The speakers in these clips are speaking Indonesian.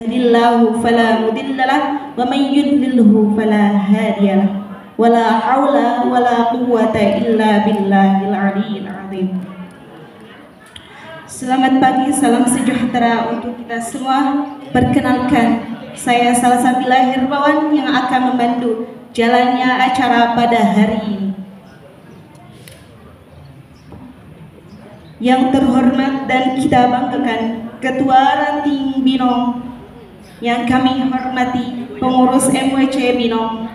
الله فلا مضل له ومن يضلله فلا هادي له ولا حول ولا قوة إلا بالله العلي العظيم. Selamat pagi, salam sejahtera untuk kita semua. Perkenalkan, saya Salsabila Herbawan yang akan membantu jalannya acara pada hari ini. Yang terhormat dan kita banggakan Ketua Ranting Binong, yang kami hormati pengurus MWC Binong,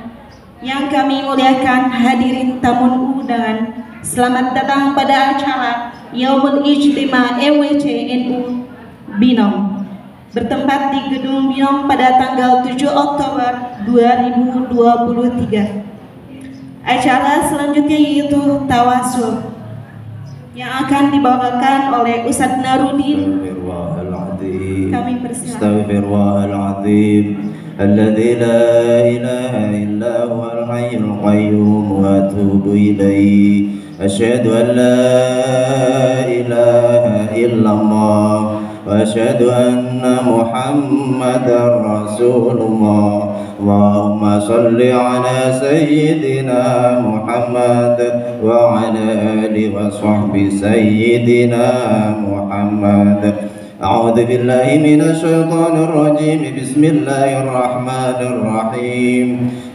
yang kami muliakan hadirin tamu undangan, selamat datang pada acara Yaumul Ijtima MWC NU Binong, bertempat di Gedung Binong pada tanggal 7 Oktober 2023. Acara selanjutnya yaitu Tawasul yang akan dibawakan oleh Ustadz Narudin. Kami persilakan. Astaghfirullahaladzim alladzi la ilaha illa huwal hayyul qayyum wa atubu ilaihi. Asyhadu an la ilaha illallah wa asyhadu anna Muhammadar Rasulullah. Allahumma salli ala sayyidina Muhammad wa ala alihi wa sahbihi sayyidina Muhammad. أعوذ بالله من الشيطان الرجيم. بسم الله الرحمن الرحيم.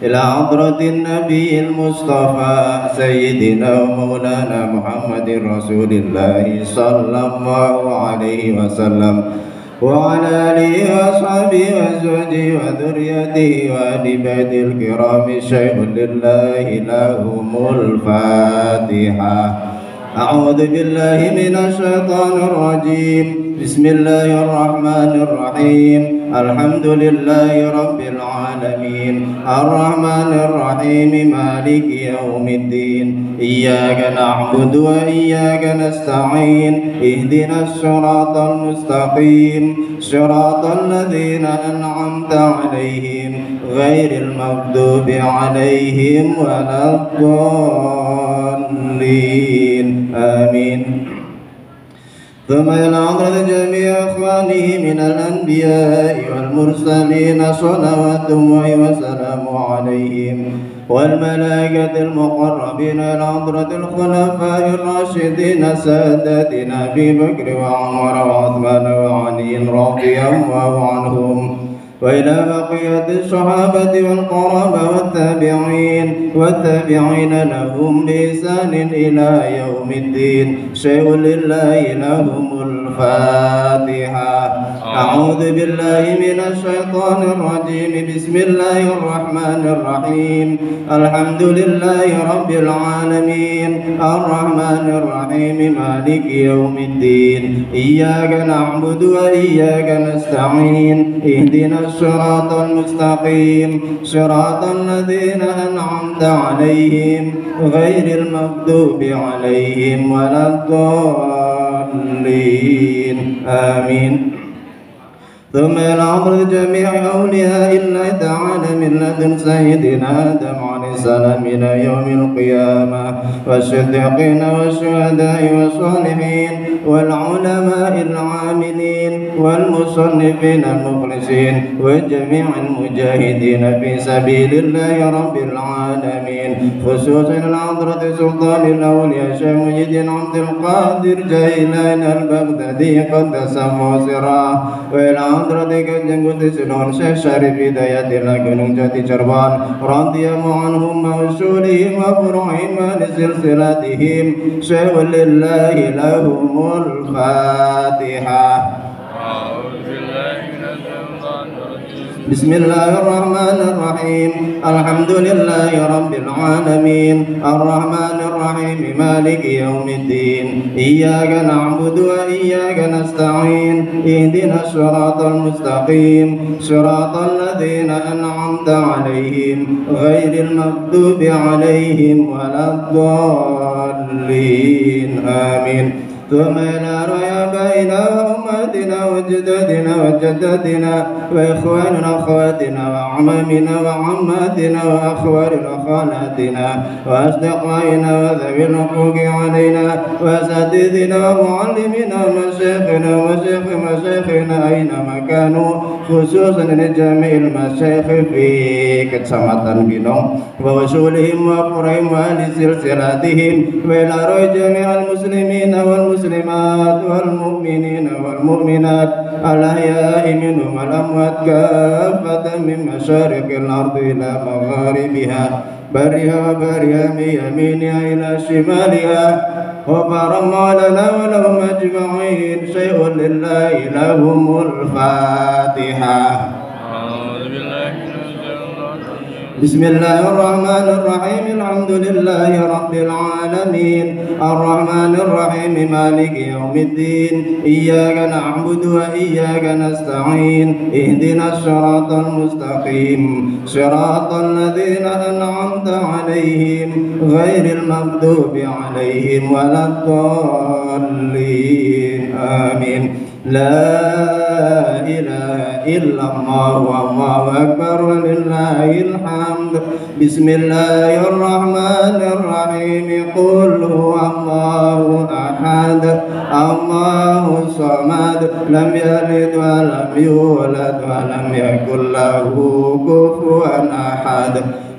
إلى حضرة النبي المصطفى سيدنا ومولانا محمد رسول الله صلى الله عليه وسلم وعلى آله وأصحابه وأزواجه وذريته وآل بيته الكرام شيء لله لهم الفاتحة. أعوذ بالله من الشيطان الرجيم. بسم الله الرحمن الرحيم. الحمد لله رب العالمين الرحمن الرحيم مالك يوم الدين. إياك نعبد وإياك نستعين. اهدنا الصراط المستقيم صراط الذين أنعمت عليهم غير المغضوب عليهم ولا الضالين. آمين. ثم إلى حضرة جميع إخوانه من الأنبياء والمرسلين صلوات الله وسلامه عليهم والملائكة المقربين إلى حضرة الخلفاء الراشدين ساداتنا أبي بكر وعمر وعثمان وعلي رضي الله عنهم وإلى بقية الصحابة والقرابة والتابعين لهم بإحسان إلى يوم الدين. شيء لله لهم الفاتحة. أعوذ بالله من الشيطان الرجيم. بسم الله الرحمن الرحيم. الحمد لله رب العالمين الرحمن الرحيم مالك يوم الدين. إياك نعبد وإياك نستعين. اهدنا الصراط المستقيم صراط الذين أنعمت عليهم غير المغضوب عليهم ولا الضالين. آمين. ثم إلى حضرة جميع أولياء الله تعالى من لدن سيدنا آدم عليه السلام إلى يوم القيامة والصديقين والشهداء والصالحين والعلماء العاملين والمصنفين المخلصين وجميع المجاهدين في سبيل الله رب العالمين. خصوصا حضرة سلطان الأولياء شيخ محي الدين عبد القادر جيلان البغدادي قدس سره وإلى حضرة Kanjeng Gusti Sunan Syekh Syarif Hidayatullah Gunung Jati Cirebon radhiyallahu anhum wa usulihim wa furu'ihim wa silsilatihim. Syai'un lillahi lahumul Fatihah. بسم الله الرحمن الرحيم. الحمد لله رب العالمين الرحمن الرحيم مالك يوم الدين. إياك نعبد وإياك نستعين. اهدنا الصراط المستقيم صراط الذين أنعمت عليهم غير المغضوب عليهم ولا الضالين. آمين. ثم إلى روح آبائنا وأمهاتنا وجداتنا وجداتنا وإخواننا وأخواتنا وأعمامنا وعماتنا وأخوالنا وخالاتنا وأصدقائنا وذوي الحقوق علينا وأساتذتنا ومعلمينا ومشايخنا ومشايخ مشايخنا أينما كانوا خصوصا لجميع المشايخ في Kecamatan Binong ووصولهم وفرهم وأهل سلسلاتهم وإلى روح جميع المسلمين والمسلمات والمؤمنين والمؤمنات الأحياء منهم والأموات كافة من مشارق الأرض إلى مغاربها برها وبرها من يمينها إلى شمالها وبارك لنا ولهم أجمعين شيء لله لهم الفاتحة. بسم الله الرحمن الرحيم الحمد لله رب العالمين الرحمن الرحيم مالك يوم الدين إياك نعبد وإياك نستعين اهدنا الصراط المستقيم صراط الذين أنعمت عليهم غير المغضوب عليهم ولا الضالين آمين. لا إله إلا الله والله أكبر ولله الحمد. بسم الله الرحمن الرحيم قل هو الله أحد الله الصمد لم يلد ولم يولد ولم يكن له كفوا أحد.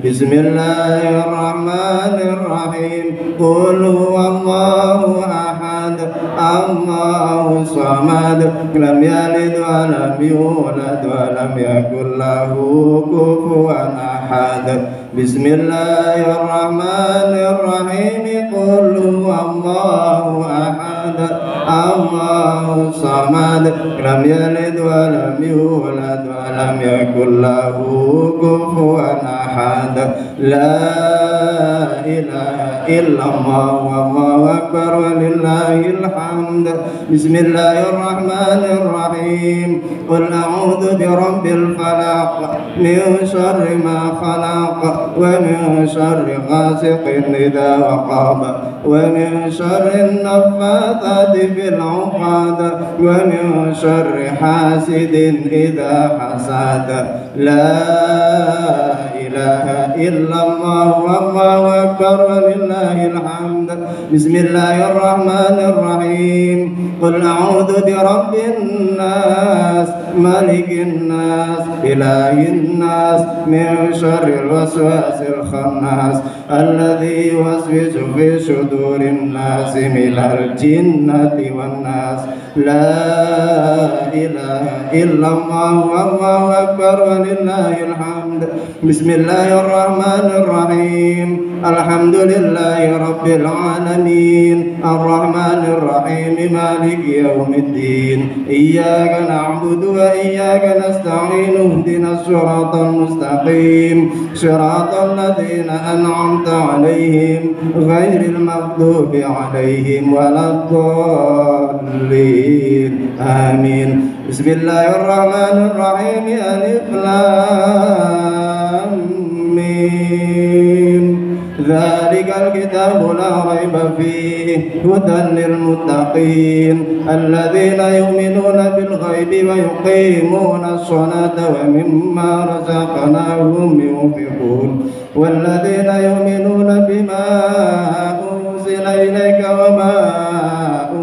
بسم الله الرحمن الرحيم قل هو الله أحد الله الصمد لم يلد ولم يولد ولم يكن له كفوا أحد. بسم الله الرحمن الرحيم قل هو الله أحد الله الصمد لم يلد ولم يولد ولم يكن له كفوا أحد. لا إله إلا الله والله أكبر ولله الحمد. بسم الله الرحمن الرحيم قل أعوذ برب الفلق من شر ما خلق ومن شر غاسق إذا وقب ومن شر النفاثات في العقد ومن شر حاسد إذا حسد. لا إله إلا الله والله أكبر ولله الحمد. بسم الله الرحمن الرحيم قل أعوذ برب الناس ملك الناس إله الناس من شر الوسواس الخناس الذي يوسوس في صدور الناس من الجنة والناس. لا إله إلا الله والله أكبر ولله الحمد. بسم الله الرحمن الرحيم الحمد لله رب العالمين الرحمن الرحيم مالك يوم الدين إياك نعبد وإياك نستعين اهدنا الصراط المستقيم صراط الذين أنعمت عليهم غير المغضوب عليهم ولا الضالين آمين. بسم الله الرحمن الرحيم ألف لام ميم ذلك الكتاب لا ريب فيه هدى للمتقين الذين يؤمنون بالغيب ويقيمون الصلاة ومما رزقناهم ينفقون والذين يؤمنون بما أنزل إليك وما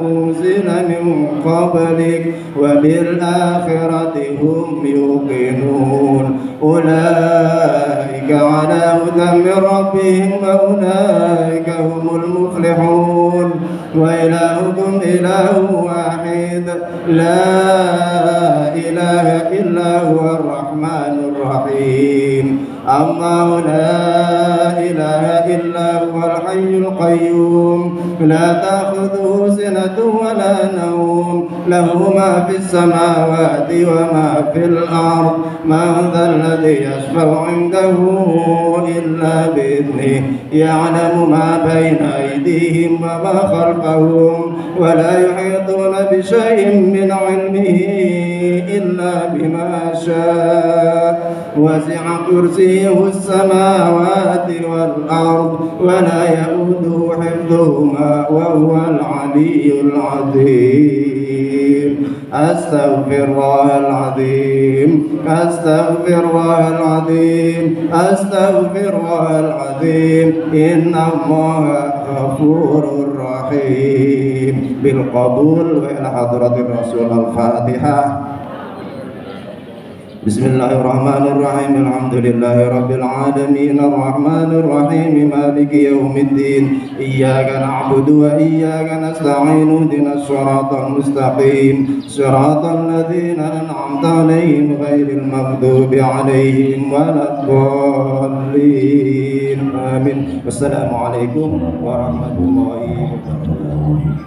أنزل من قبلك وبالآخرة هم يوقنون أولئك على هدى من ربهم وأولئك هم المفلحون. وإلهكم إله واحد لا إله إلا هو الرحمن الرحيم الله لا إله إلا هو الحي القيوم لا تأخذه سنة ولا نوم له ما في السماوات وما في الأرض من ذا الذي يشفع عنده إلا بإذنه يعلم ما بين أيديهم وما خلفهم ولا يحيطون بشيء من علمه إلا بما شاء وسع كرسيه السماوات والأرض ولا يؤوده حفظهما وهو العلي العظيم أستغفر الله العظيم أستغفر الله العظيم أستغفر الله العظيم إن الله غفور رحيم بالقبول وإلى حضرة الرسول الفاتحة. بسم الله الرحمن الرحيم الحمد لله رب العالمين الرحمن الرحيم مالك يوم الدين إياك نعبد وإياك نستعين اهدنا الصراط المستقيم صراط الذين أنعمت عليهم غير المغضوب عليهم ولا الضالين آمين. والسلام عليكم ورحمة الله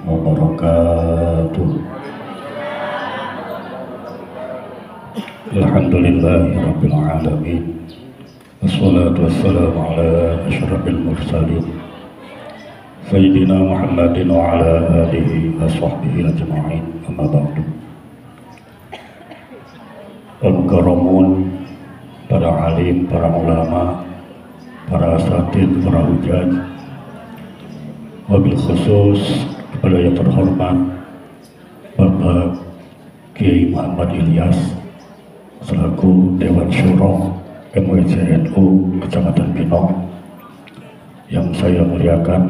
وبركاته. Alhamdulillahirabbil alamin. Wassalatu wassalamu ala asyrafil mursalin Sayyidina Muhammadin wa ala alihi wa sahbihi ajma'in. Amma ba'du. Al-Mukarramun, para alim, para ulama, para asatid, para hujaj, wabil khusus kepada yang terhormat Bapak Kiai Muhammad Ilyas selaku Dewan Syuro MWCNU Kecamatan Pinong yang saya muliakan,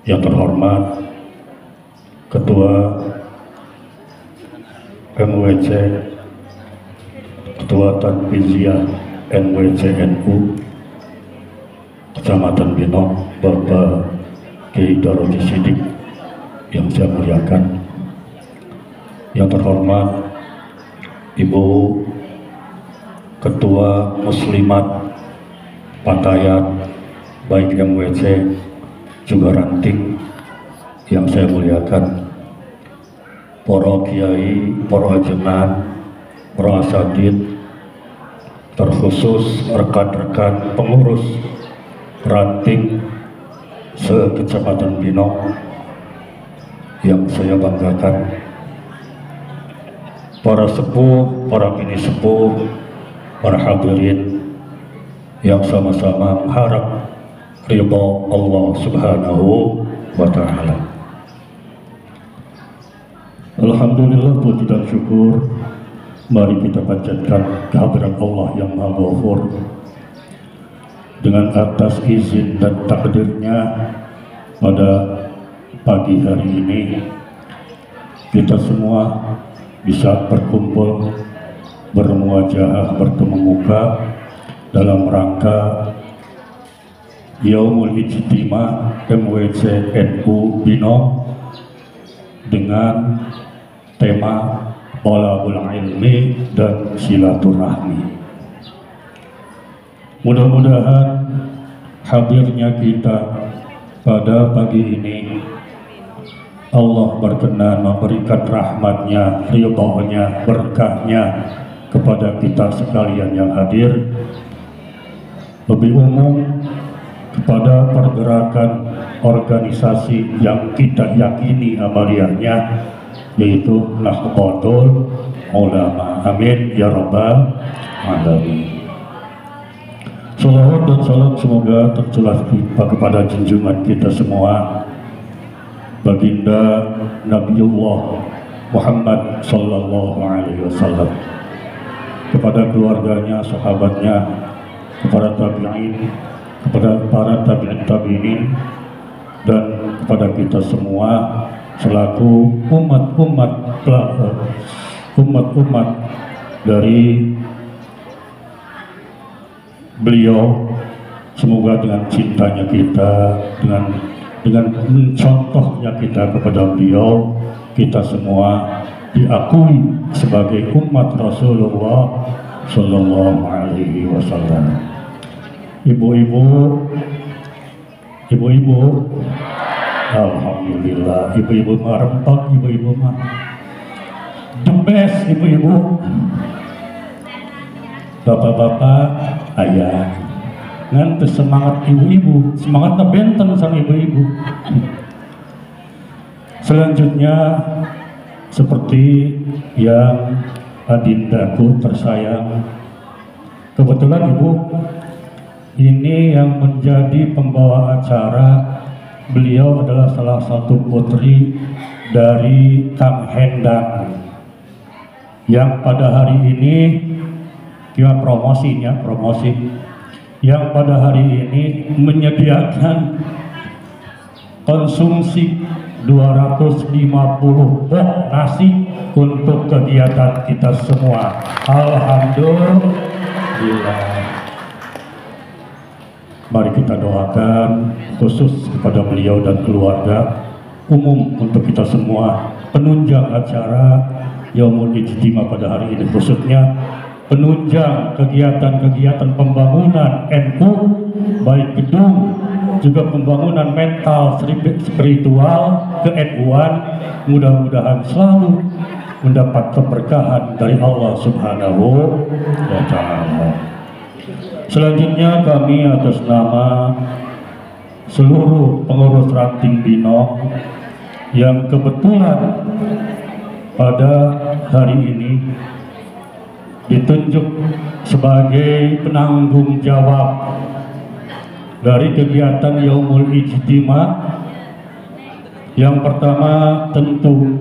yang terhormat Ketua MWC, Ketua Tanfiziyah MWCNU Kecamatan Pinong Bapak Kiai Daroji Sidik yang saya muliakan, yang terhormat Ibu Ketua Muslimat Patayat baik MWC juga Ranting yang saya muliakan, para kiai, para ajengan, para asatid, terkhusus rekan-rekan pengurus Ranting se-Kecamatan Pinong yang saya banggakan, para sepuh, para bini sepuh, para hadirin yang sama-sama mengharap ridha Allah Subhanahu wa ta'ala. Alhamdulillah, puji dan syukur mari kita panjatkan kehadirat Allah yang Maha Ghafur. Dengan atas izin dan takdirnya pada pagi hari ini kita semua bisa berkumpul, bermuajahah, bertemu muka dalam rangka Yaumul Ijtima MWCNU Pinong dengan tema Thalabul Ilmi dan Silaturahmi. Mudah-mudahan hadirnya kita pada pagi ini Allah berkenan memberikan rahmatnya, ridhonya, berkahnya kepada kita sekalian yang hadir. Lebih umum kepada pergerakan organisasi yang kita yakini amaliyahnya, yaitu Nahdlatul Ulama. Amin ya rabbal alamin. Salawat dan salam semoga tercurah kepada junjungan kita semua, Baginda Nabiullah Muhammad sallallahu alaihi wasallam, kepada keluarganya, sahabatnya, kepada tabi'in, kepada para tabi'in, dan kepada kita semua selaku umat-umat dari beliau. Semoga dengan cintanya kita, dengan contohnya kita kepada beliau, kita semua diakui sebagai umat Rasulullah Sallallahu Alaihi Wasallam. Ibu-ibu, alhamdulillah, ibu-ibu mah rempok, ibu-ibu mah the best, ibu-ibu. Bapak-bapak, ayah, nganti semangat ibu-ibu, semangatnya benten sama ibu-ibu. Selanjutnya, seperti yang adindaku tersayang Kebetulan Ibu, ini yang menjadi pembawa acara, beliau adalah salah satu putri dari Kang Hendang yang pada hari ini kita promosinya, yang pada hari ini menyediakan konsumsi 250 box nasi untuk kegiatan kita semua. Alhamdulillah. Mari kita doakan khusus kepada beliau dan keluarga, umum untuk kita semua, penunjang acara Yaumul Ijtima pada hari ini, khususnya penunjang kegiatan-kegiatan pembangunan NU, baik gedung juga pembangunan mental spiritual ke-NU-an, mudah-mudahan selalu mendapat keberkahan dari Allah Subhanahu wa Ta'ala. Selanjutnya kami atas nama seluruh pengurus Ranting Binong yang kebetulan pada hari ini ditunjuk sebagai penanggung jawab dari kegiatan Yaumul Ijtima. Yang pertama tentu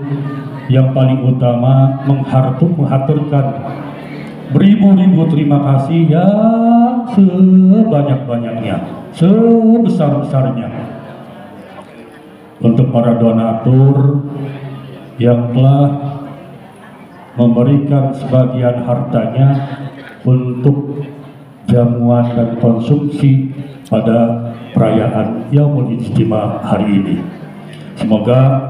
yang paling utama menghaturkan beribu-ribu terima kasih yang sebanyak-banyaknya, sebesar-besarnya untuk para donatur yang telah memberikan sebagian hartanya untuk jamuan dan konsumsi pada perayaan Yaumul Ijtima hari ini. Semoga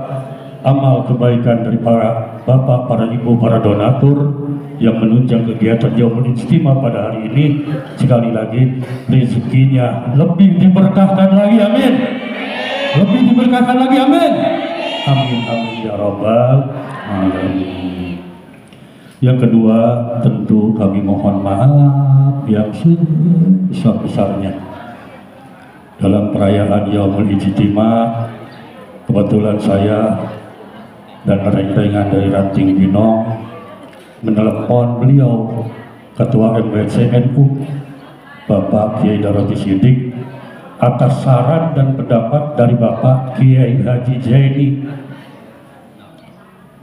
amal kebaikan dari para bapak, para ibu, para donatur yang menunjang kegiatan Yaumul Ijtima pada hari ini, sekali lagi rezekinya lebih diberkahkan lagi, amin. Lebih diberkahkan lagi, amin. Amin, amin ya rabbal alamin. Yang kedua, tentu kami mohon maaf yang sebesar-besarnya dalam perayaan Yaumul Ijtima. Kebetulan saya dan reng-rengan dari Ranting Binong menelepon beliau, Ketua MWC NU Bapak Kiai Daroti Siddiq, atas saran dan pendapat dari Bapak Kiai Haji Zaini,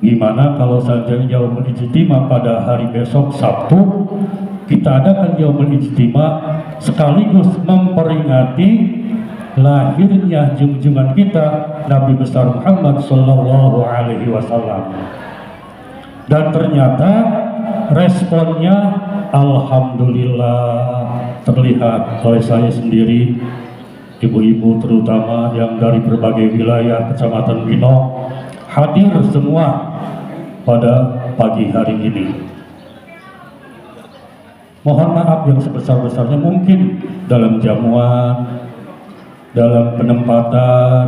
gimana kalau saja Yaumul Ijtima pada hari besok Sabtu kita adakan Yaumul Ijtima sekaligus memperingati lahirnya junjungan kita Nabi besar Muhammad Sallallahu Alaihi Wasallam. Dan ternyata responnya alhamdulillah terlihat oleh saya sendiri, ibu-ibu terutama yang dari berbagai wilayah Kecamatan Binong hadir semua pada pagi hari ini. Mohon maaf yang sebesar-besarnya mungkin dalam jamuan, dalam penempatan,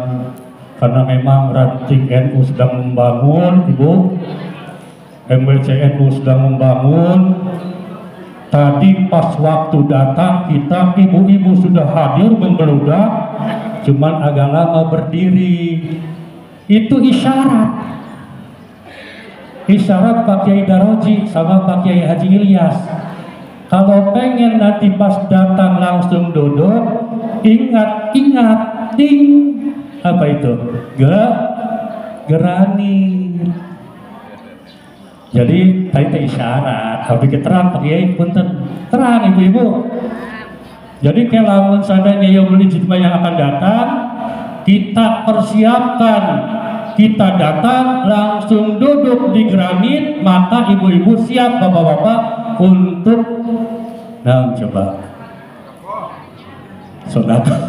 karena memang Ranting NU sedang membangun, Ibu, MWC NU sedang membangun. Tadi pas waktu datang kita ibu-ibu sudah hadir membeludak, cuman agak lama berdiri. Itu isyarat Pak Kiai Daroji sama Pak Kiai Haji Ilyas. Kalau pengen nanti pas datang langsung duduk, ingat, apa itu? Gerani. Jadi tadi isyarat, habis keterang Pak Kiai punten, terang ibu-ibu. Jadi kalau seandainya Yaumul Ijtima yang akan datang, kita persiapkan, kita datang langsung duduk di granit, maka ibu-ibu siap, bapak-bapak untuk coba sedekah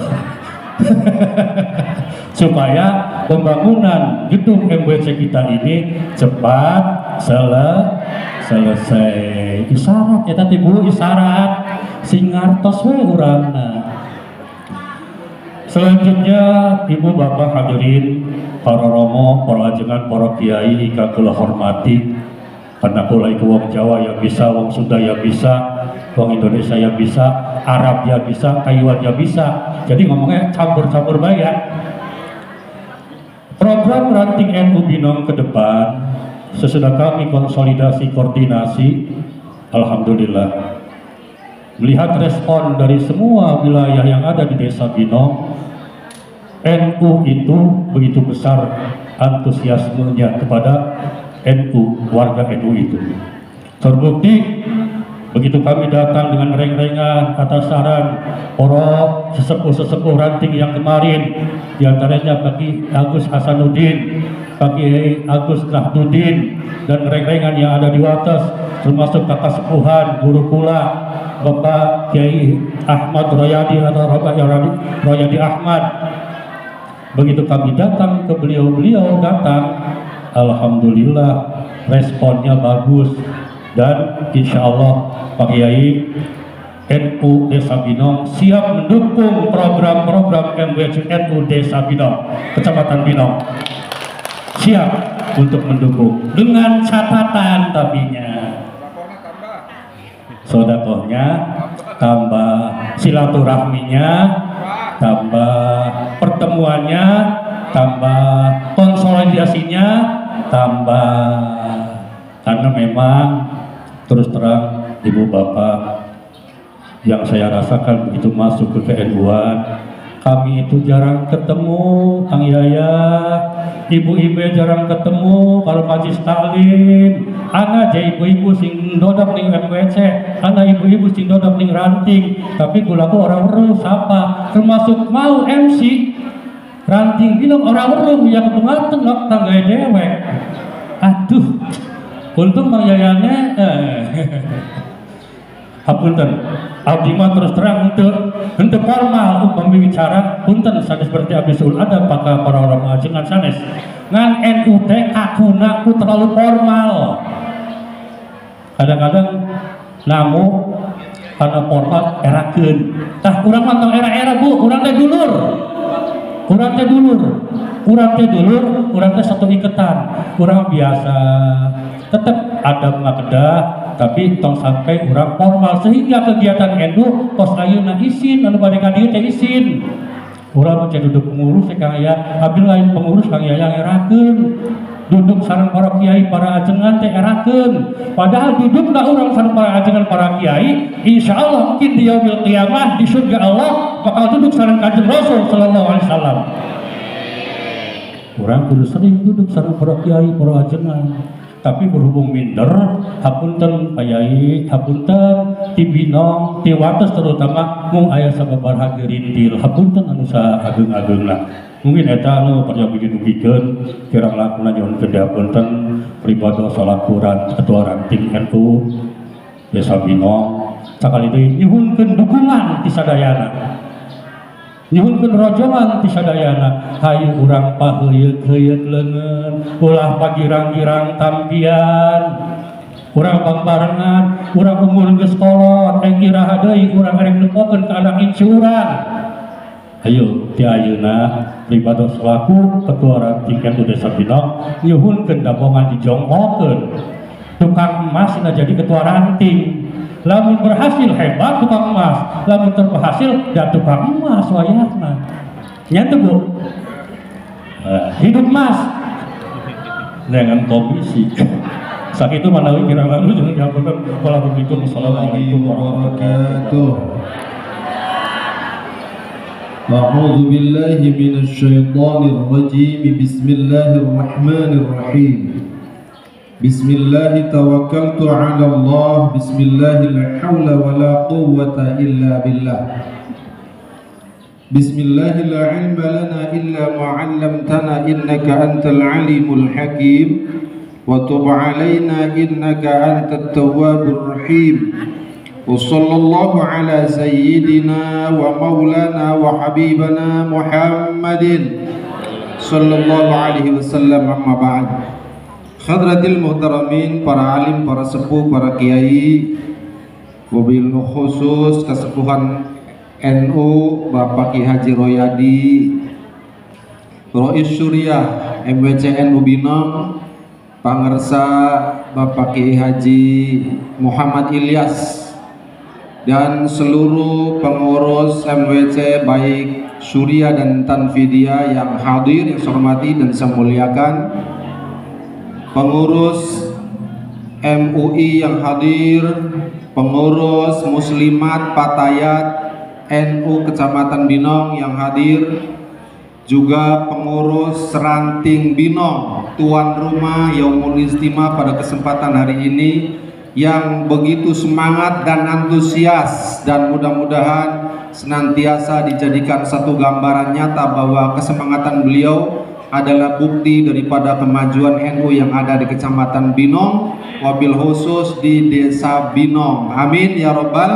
supaya pembangunan gedung MWC kita ini cepat selesai. Isyarat ya tadi Bu, isyarat singartos we urangna. Selanjutnya ibu bapak hadirin, para romo, para ajengan, para kiai kang kula hormati, karena kula iku wong Jawa ya bisa, wong Sunda ya bisa, wong Indonesia ya bisa, Arab ya bisa, Taiwan ya bisa. Jadi ngomongnya campur-campur banyak. Program Ranting NU Binong ke depan sesudah kami konsolidasi koordinasi, alhamdulillah melihat respon dari semua wilayah yang ada di Desa Binong, NU itu begitu besar antusiasmenya kepada NU, warga NU itu. Terbukti begitu kami datang dengan reng-rengan atas saran para sesepuh-sesepuh ranting yang kemarin, diantaranya Pak Agus Hasanuddin, Pak Agus Nahdudin, dan reng-rengan yang ada di atas, termasuk kakak sepuhan guru pula Bapak Kiai Ahmad Royadi atau Bapak Royadi Ahmad. Begitu kami datang ke beliau datang, alhamdulillah responnya bagus. Dan insya Allah Pak Kiai NU Desa Binong siap mendukung program-program MWC NU Desa Binong, Kecamatan Binong, siap untuk mendukung dengan catatan tapinya sodakohnya tambah, silaturahminya tambah, pertemuannya tambah, konsolidasinya tambah. Karena memang terus terang ibu bapak yang saya rasakan begitu masuk ke KNU-an, kami itu jarang ketemu Kang Yaya, ibu-ibu jarang ketemu kalau majlis taklim, ana aja ibu-ibu sing dodap ning MWC, ana ibu-ibu sing dodap ning ranting, tapi kulaku orang weruh sapa, termasuk mau MC ranting bilang orang weruh yang tengah-tengah tangga dewek. Aduh, untung Mang Yayane hapunten abdi mah terus terang untuk formal umpami bicara punten sanes seperti abdi sul ada apakah para ulama ajengan sanes ngan NU teh akuna ku terlalu formal. Kadang-kadang namu karena formal erakeun tah urang mah era-era Bu, urang teh dulur. Urang teh satu iketan, urang biasa tetap ada mengakedah, tapi tong sampai urang formal sehingga kegiatan NU kos ayeuna izin anu bade ka dieu teh izin. Urang mah duduk pengurus Kang Yaya, abdi lain pengurus Kang Yaya ngerakeun. Duduk sareng para kiai para ajengan teh erakeun. Padahal dudukna urang sareng para ajengan para kiai, insyaallah mungkin di yaumil qiyamah di surga Allah bakal duduk sareng Kanjeng Rasul sallallahu alaihi wasallam. Urang kudu sering duduk sareng para kiai para ajengan. Tapi berhubung minder, hapunten Payai, hapunten ti Binong, ti Wates terutama mung aya sababaraha gerintil, hapunten anu saageng-agengna. Mungkin eta anu perlu dipikirkeun kirang lakuna nyuwun kedah punten pribadi salat Quran ketua ranting NU Desa Binong sakali deui nyuhunkeun dukungan ti sadayana. Nyuhunkeun rojongan ti sadayana, hayu urang paheuyeuh-heuyeuh leungeun, ulah pagirang-girang tampian, urang bangbarengan, urang umur geus kolot, iraha deui urang arek nempokeun ka anak incu urang. Ayo ti ayeuna pribadi selaku ketua ranting NU Desa Binong nyuhunkeun damongan dijongkokeun. Tukang emas na jadi ketua ranting. Lamun berhasil hebat tukang emas, lamun terberhasil dan tukang emas wayahna. Nya teu Bu. Hidup emas dengan komisi. Sakitu manawi kirang-kirang jeung dihapunten Waalaikumsalam Assalamualaikum warahmatullahi wabarakatuh. A'udzu billahi minasy syaithanir rajim. Bismillahirrahmanirrahim. Bismillah tawakkaltu ala Allah. Bismillah la hawla wa la quwwata illa billah. Bismillah la ilma lana illa ma 'allamtana innaka antal alimul hakim wa tub 'alaina innaka antat tawwabur rahim. Wa sallallahu ala sayyidina wa maulana wa habibana Muhammadin sallallahu alaihi wasallam, amma ba'd. Hadratil muhtaramin, para alim, para sepuh, para kiai, wabil khusus kesepuhan NU Bapak Ki Haji Royadi, Rois Syuriah MWC NU Binong, pangersa Bapak Ki Haji Muhammad Ilyas, dan seluruh pengurus MWC baik Syuriah dan Tanfidia yang hadir, yang saya hormati dan saya muliakan, pengurus MUI yang hadir, pengurus Muslimat Patayat NU Kecamatan Binong yang hadir, juga pengurus Seranting Binong, tuan rumah Yaumul Istimewa pada kesempatan hari ini yang begitu semangat dan antusias, dan mudah-mudahan senantiasa dijadikan satu gambaran nyata bahwa kesemangatan beliau adalah bukti daripada kemajuan NU yang ada di Kecamatan Binong, wabil khusus di Desa Binong. Amin ya Rabbal.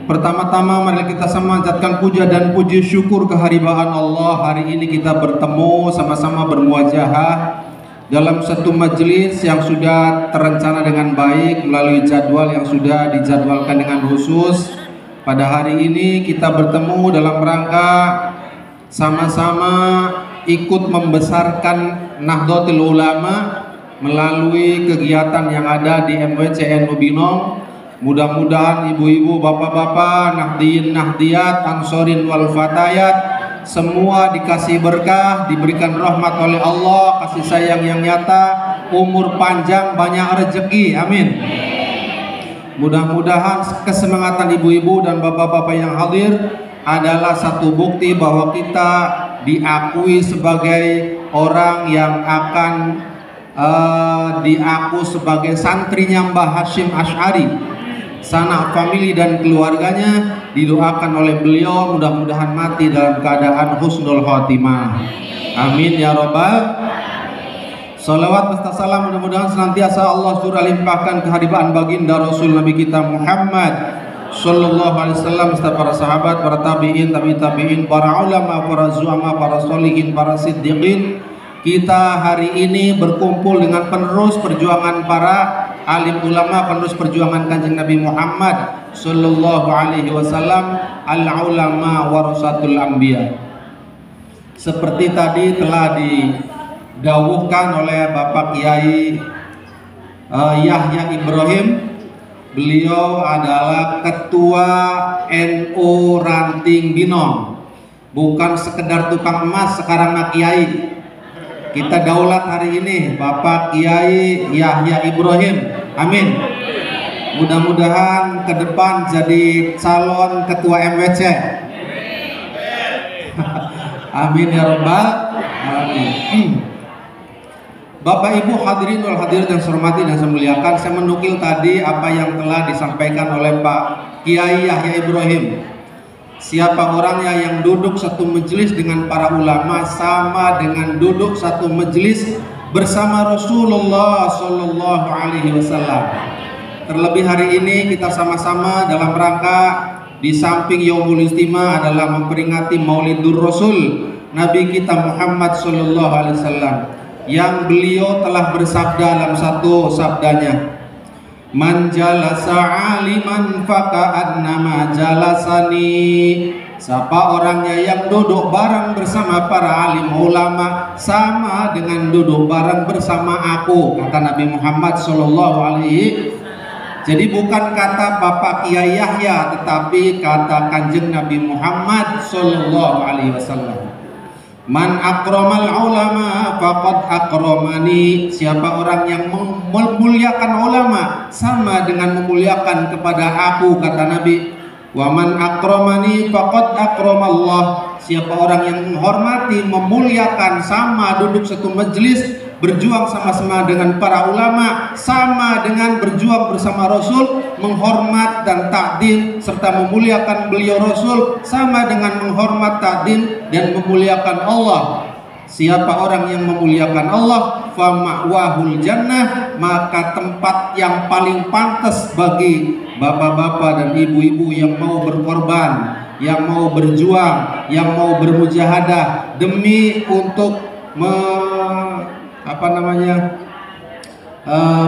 Pertama-tama mari kita memanjatkan puja dan puji syukur kehadiran Allah. Hari ini kita bertemu sama-sama bermuajahah dalam satu majelis yang sudah terencana dengan baik melalui jadwal yang sudah dijadwalkan dengan khusus. Pada hari ini kita bertemu dalam rangka sama-sama ikut membesarkan Nahdlatul Ulama melalui kegiatan yang ada di MWC NU Binong. Mudah-mudahan ibu-ibu, bapak-bapak, nahdiyin, nahdiyat, ansorin wal fatayat semua dikasih berkah, diberikan rahmat oleh Allah, kasih sayang yang nyata, umur panjang, banyak rezeki. Amin. Mudah-mudahan kesemangatan ibu-ibu dan bapak-bapak yang hadir adalah satu bukti bahwa kita diakui sebagai orang yang akan diaku sebagai santrinya Mbah Hashim Asy'ari, sanak famili dan keluarganya. Didoakan oleh beliau mudah-mudahan mati dalam keadaan husnul khotimah. Amin ya Rabbal. Salawat serta salam mudah-mudahan senantiasa Allah surah limpahkan kehadiran baginda Rasul Nabi kita Muhammad Sallallahu Alaihi Wasallam, serta para sahabat, para tabiin, tabi'in, para ulama, para zuama, para solihin, para siddiqin. Kita hari ini berkumpul dengan penerus perjuangan para alim ulama, penerus perjuangan Kanjeng Nabi Muhammad Sallallahu Alaihi Wasallam, al-ulama warasatul anbiya. Seperti tadi telah didawuhkan oleh Bapak Kiai Yahya Ibrahim, beliau adalah ketua NU Ranting Binong, bukan sekedar tukang emas sekarang nak kiai. Kita daulat hari ini Bapak Kiai Yahya Ibrahim. Amin. Mudah-mudahan ke depan jadi calon ketua MWC. Amin ya Rabbal alamin. Bapak Ibu hadirin wal hadirat yang saya hormati dan saya muliakan, saya menukil tadi apa yang telah disampaikan oleh Pak Kiai Yahya Ibrahim. Siapa orangnya yang duduk satu majelis dengan para ulama sama dengan duduk satu majelis bersama Rasulullah Sallallahu Alaihi Wasallam. Terlebih hari ini kita sama-sama dalam rangka di samping Yaumul Istimewa adalah memperingati Maulidur Rasul Nabi kita Muhammad Sallallahu Alaihi Wasallam, yang beliau telah bersabda dalam satu sabdanya, man jalasa aliman faka'annama jalasani. Siapa orangnya yang duduk bareng bersama para alim ulama sama dengan duduk bareng bersama aku, kata Nabi Muhammad Sallallahu Alaihi. Jadi bukan kata Bapak Kiai Yahya, tetapi kata Kanjeng Nabi Muhammad Sallallahu Alaihi Wasallam. Man akramal ulama faqad akramani. Siapa orang yang memuliakan ulama sama dengan memuliakan kepada aku, kata Nabi. Wa man akramani faqad akramallah. Siapa orang yang menghormati, memuliakan, sama duduk satu majelis, berjuang sama-sama dengan para ulama, sama dengan berjuang bersama Rasul, menghormat dan takdim serta memuliakan beliau Rasul, sama dengan menghormat, takdim dan memuliakan Allah. Siapa orang yang memuliakan Allah, fa ma'wahul jannah, maka tempat yang paling pantas bagi bapak-bapak dan ibu-ibu yang mau berkorban, yang mau berjuang, yang mau bermujahadah demi untuk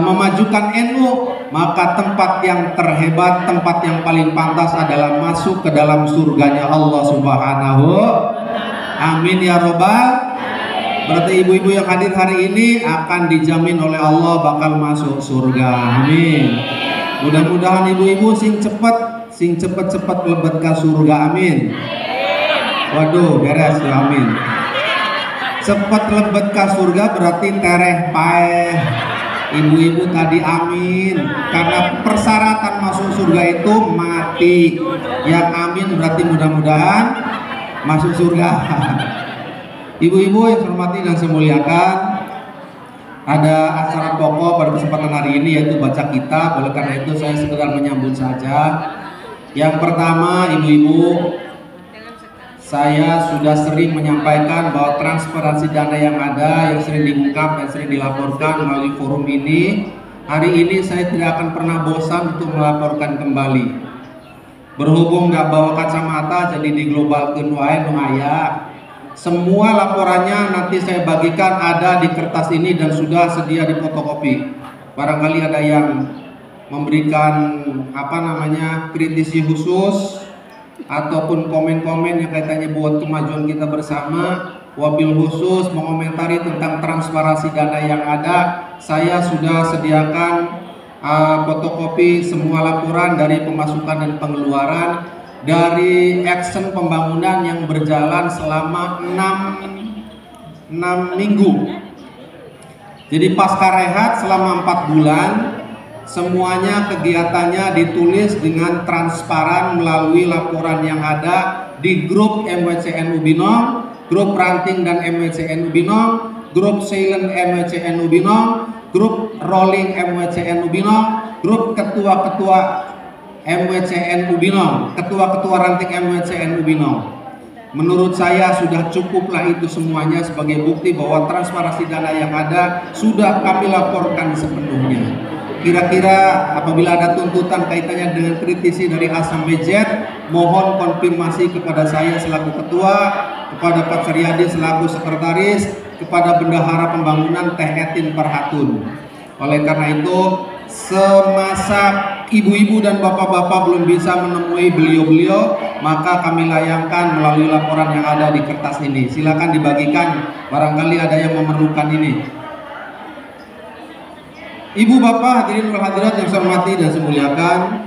memajukan NU, maka tempat yang terhebat, tempat yang paling pantas adalah masuk ke dalam surganya Allah Subhanahu. Amin ya Rabbal. Berarti ibu-ibu yang hadir hari ini akan dijamin oleh Allah bakal masuk surga. Amin. Mudah-mudahan ibu-ibu sing cepet lebet ke surga. Amin. Waduh, beres ya. Amin. Cepat lebet ke surga berarti tereh paeh Ibu-ibu tadi amin, karena persyaratan masuk surga itu mati. Yang amin berarti mudah-mudahan masuk surga. Ibu-ibu yang saya hormati dan saya muliakan, ada acara pokok pada kesempatan hari ini yaitu baca kitab. Oleh karena itu saya sekedar menyambut saja. Yang pertama, ibu-ibu, saya sudah sering menyampaikan bahwa transparansi dana yang ada, yang sering diungkap dan sering dilaporkan melalui forum ini, hari ini saya tidak akan pernah bosan untuk melaporkan kembali. Berhubung nggak bawa kacamata, jadi di global wae nu aya. Semua laporannya nanti saya bagikan ada di kertas ini dan sudah sedia di fotokopi. Barangkali ada yang memberikan kritisi khusus ataupun komen-komen yang kaitannya buat kemajuan kita bersama, wabil khusus mengomentari tentang transparansi dana yang ada, saya sudah sediakan fotokopi semua laporan dari pemasukan dan pengeluaran dari action pembangunan yang berjalan selama 6 minggu. Jadi pasca rehat selama 4 bulan, semuanya kegiatannya ditulis dengan transparan melalui laporan yang ada di grup MWCN Ubinong, grup ranting dan MWCN Ubinong, grup silent MWCN Ubinong, grup rolling MWCN Ubinong, grup ketua-ketua MWCN Ubinong, ketua-ketua ranting MWCN Ubinong. Menurut saya sudah cukuplah itu semuanya sebagai bukti bahwa transparansi dana yang ada sudah kami laporkan sepenuhnya. Kira-kira apabila ada tuntutan kaitannya dengan kritisi dari A sampai Z, mohon konfirmasi kepada saya selaku ketua, kepada Pak Suryadi selaku sekretaris, kepada bendahara pembangunan Teh Etin Parhatun. Oleh karena itu, semasa ibu-ibu dan bapak-bapak belum bisa menemui beliau-beliau, maka kami layangkan melalui laporan yang ada di kertas ini. Silakan dibagikan, barangkali ada yang memerlukan ini. Ibu bapak hadirin wal hadirat yang saya hormati dan saya muliakan,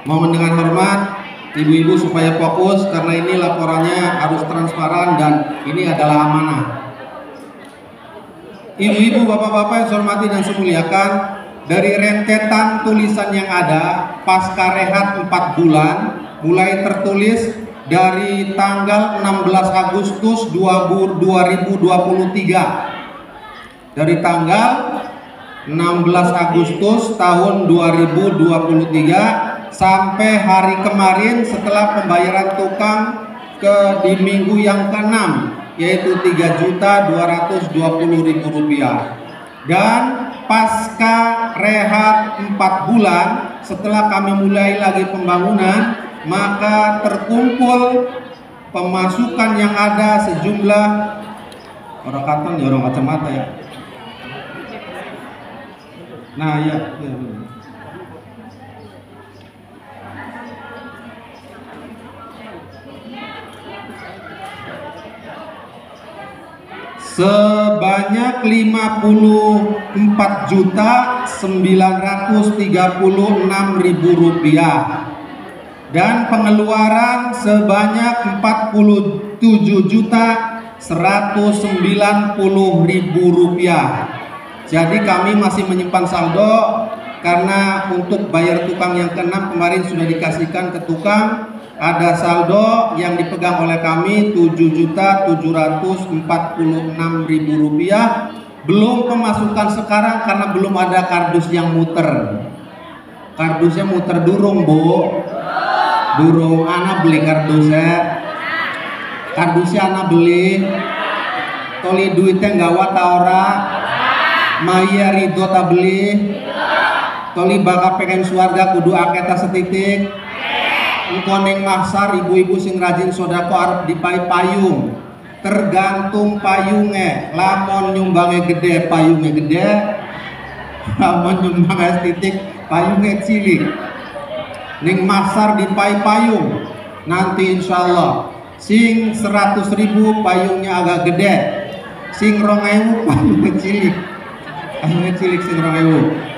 mohon dengan hormat ibu-ibu supaya fokus karena ini laporannya harus transparan dan ini adalah amanah. Ibu-ibu bapak-bapak yang saya hormati dan saya muliakan, dari rentetan tulisan yang ada pasca rehat 4 bulan mulai tertulis dari tanggal 16 Agustus 2023, dari tanggal 16 Agustus tahun 2023 sampai hari kemarin setelah pembayaran tukang di minggu yang ke-6 yaitu Rp3.220.000. Dan pasca rehat 4 bulan setelah kami mulai lagi pembangunan, maka terkumpul pemasukan yang ada sejumlah orang katan ya orang kacamata ya. Nah ya, sebanyak Rp54.936.000 dan pengeluaran sebanyak Rp47.190.000. Jadi kami masih menyimpan saldo karena untuk bayar tukang yang ke-6 kemarin sudah dikasihkan ke tukang. Ada saldo yang dipegang oleh kami Rp7.746.000. Belum pemasukan sekarang karena belum ada kardus yang muter. Kardusnya muter durung bu. Durung anak beli kardusnya. Kardusnya anak beli. Toli duitnya gawat ora. Maya ridho tak beli. Toli bakal pengen suarga kudu aketa setitik. Engkoneng maksar ibu-ibu sing rajin sodako arep dipai payung. Tergantung payungnya. Lamon nyumbangnya gede, payungnya gede. Lamon nyumbangnya titik, payungnya cilik. Ning maksar dipai payung. Nanti insya Allah sing 100.000 payungnya agak gede. Sing 2.000 payungnya cilik. Payungnya cilik sing 2.000.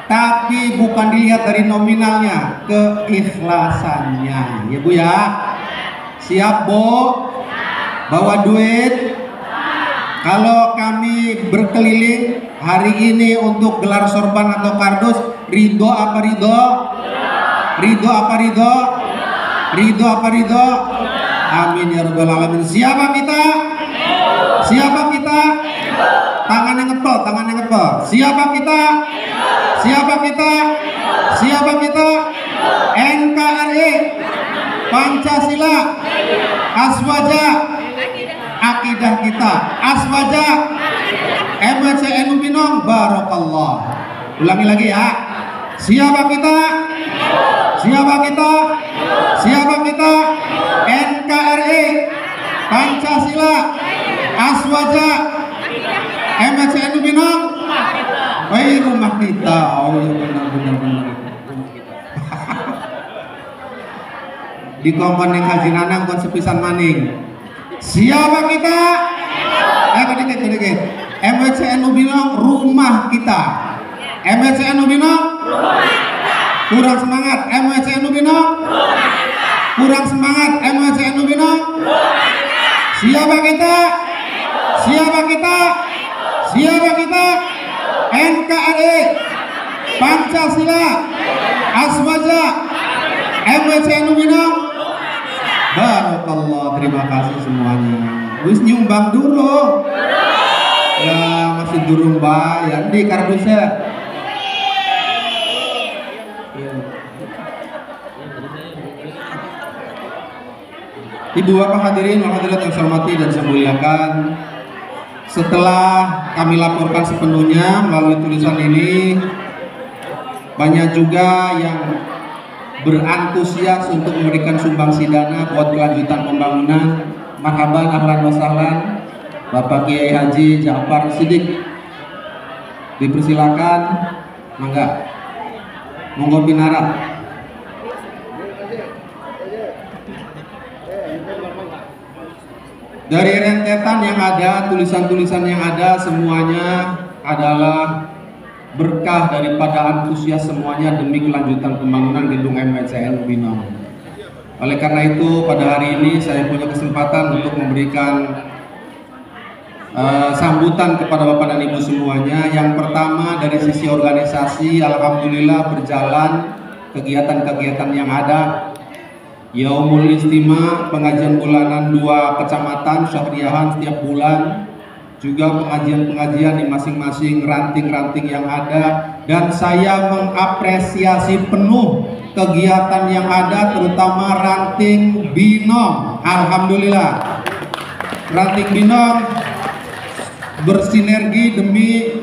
Tapi bukan dilihat dari nominalnya, keikhlasannya, ya Bu ya. Siap Bu? Bawa duit? Kalau kami berkeliling hari ini untuk gelar sorban atau kardus, ridho apa ridho? Ridho apa ridho? Ridho apa ridho? Amin ya rabbal alamin. Siapa kita? Siapa kita? Tangannya ngepel, tangannya ngepel. Siapa kita? Siapa kita? Siapa kita? NKRI, Pancasila, Aswaja, akidah kita, Aswaja, MWCNU Binong, Barokallah. Ulangi lagi ya. Siapa kita? Siapa kita? Siapa kita? NKRI, Pancasila, Aswaja, MWCNU Binong, rumah kita. Oh iya benar. Di kompon yang haji nanang kon sepisan maning. Siapa kita? Kedikit. MWCNU Binong, rumah kita. MWCNU Binong, kurang semangat. MWCNU Binong, kurang semangat. MWCNU Binong, siapa kita? Siapa kita? Siapa kita? NKRI, Pancasila, Aswaja, MWCNU Binong. Barakallah, terima kasih semuanya. Wis nyumbang dulu. Ya masih durung bayar di kardusnya. Ibu bapak hadirin dan hadirat yang saya hormati dan saya muliakan, setelah kami laporkan sepenuhnya melalui tulisan ini, banyak juga yang berantusias untuk memberikan sumbangsi dana buat kelanjutan pembangunan. Marhaban, ahlan wa sahlan, Bapak Kiai Haji Ja'far Siddiq, dipersilakan, mangga, monggo pinara. Dari rentetan yang ada, tulisan-tulisan yang ada, semuanya adalah berkah daripada antusias semuanya demi kelanjutan pembangunan gedung MWCNU Binong. Oleh karena itu pada hari ini saya punya kesempatan untuk memberikan sambutan kepada Bapak dan Ibu semuanya. Yang pertama dari sisi organisasi, alhamdulillah berjalan kegiatan-kegiatan yang ada. Yaumul Istima, pengajian bulanan 2 kecamatan Syahriyahan setiap bulan, juga pengajian-pengajian di masing-masing ranting-ranting yang ada, dan saya mengapresiasi penuh kegiatan yang ada, terutama ranting Binong. Alhamdulillah, ranting Binong bersinergi demi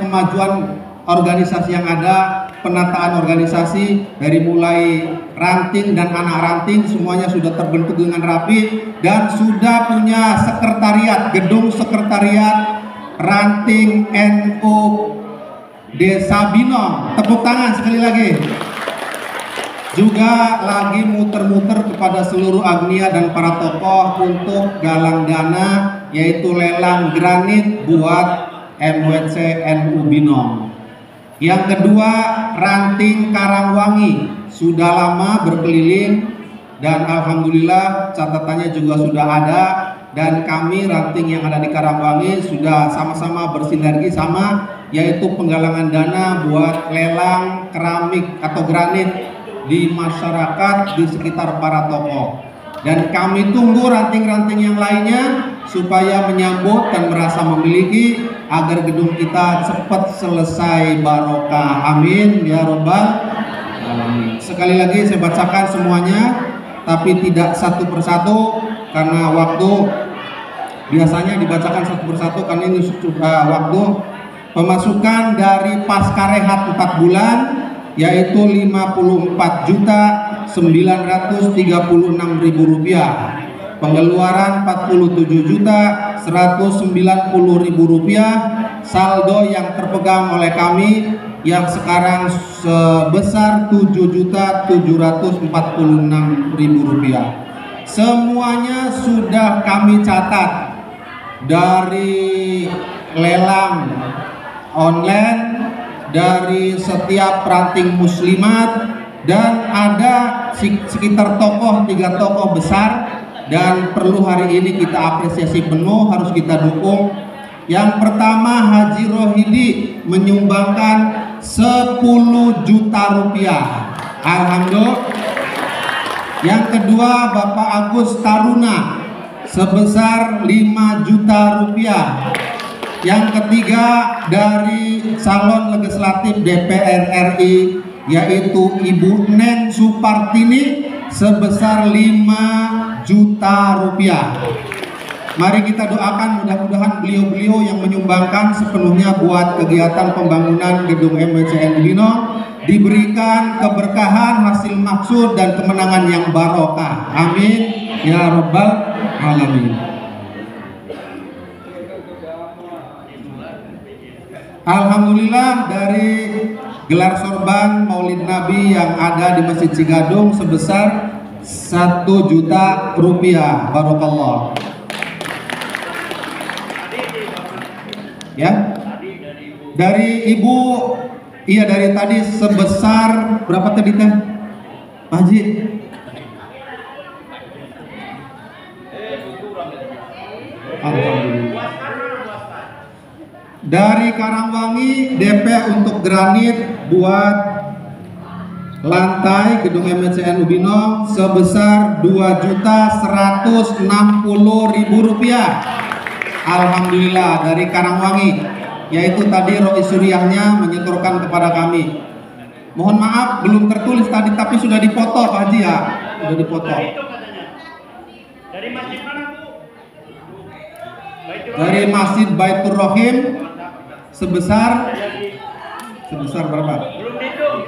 kemajuan organisasi yang ada, penataan organisasi dari mulai ranting dan anak ranting semuanya sudah terbentuk dengan rapi dan sudah punya sekretariat, gedung sekretariat ranting NU Desa Binong. Tepuk tangan sekali lagi. Juga lagi muter-muter kepada seluruh agnia dan para tokoh untuk galang dana, yaitu lelang granit buat MWCNU Binong. Yang kedua, ranting Karangwangi sudah lama berkeliling dan alhamdulillah catatannya juga sudah ada, dan kami ranting yang ada di Karangwangi sudah sama-sama bersinergi sama, yaitu penggalangan dana buat lelang keramik atau granit di masyarakat di sekitar para tokoh. Dan kami tunggu ranting-ranting yang lainnya supaya menyambut dan merasa memiliki agar gedung kita cepat selesai barokah. Amin ya robbal alamin. Sekali lagi saya bacakan semuanya, tapi tidak satu persatu karena waktu. Biasanya dibacakan satu persatu karena ini sudah waktu. Pemasukan dari pasca rehat 4 bulan yaitu Rp54.936.000, pengeluaran Rp47.190.000, saldo yang terpegang oleh kami yang sekarang sebesar Rp7.746.000. Semuanya sudah kami catat dari lelang online, dari setiap ranting muslimat, dan ada sekitar 3 tokoh besar dan perlu hari ini kita apresiasi penuh, harus kita dukung. Yang pertama, Haji Rohidi menyumbangkan 10 juta rupiah. Alhamdulillah. Yang kedua, Bapak Agus Taruna sebesar 5 juta rupiah. Yang ketiga, dari calon legislatif DPR RI, yaitu Ibu Neng Supartini sebesar 5 juta rupiah. Mari kita doakan mudah-mudahan beliau-beliau yang menyumbangkan sepenuhnya buat kegiatan pembangunan gedung MWCN Ubino diberikan keberkahan, hasil maksud dan kemenangan yang barokah. Amin ya rabbal alamin. Alhamdulillah, dari gelar sorban Maulid Nabi yang ada di Masjid Cigadung sebesar 1 juta rupiah. Barokallah. Ya, dari ibu, iya dari tadi sebesar berapa tadi teh, Pak Haji? Alhamdulillah. Dari Karangwangi DP untuk granit buat lantai gedung MWCN Ubino sebesar 2.160.000 rupiah. Alhamdulillah, dari Karangwangi, yaitu tadi Rois Suriahnya menyetorkan kepada kami. Mohon maaf belum tertulis tadi, tapi sudah dipoto Pak Haji ya, sudah dipoto. Dari masjid mana Bu? Dari Masjid Baitur Rahim sebesar berapa? Belum dihitung.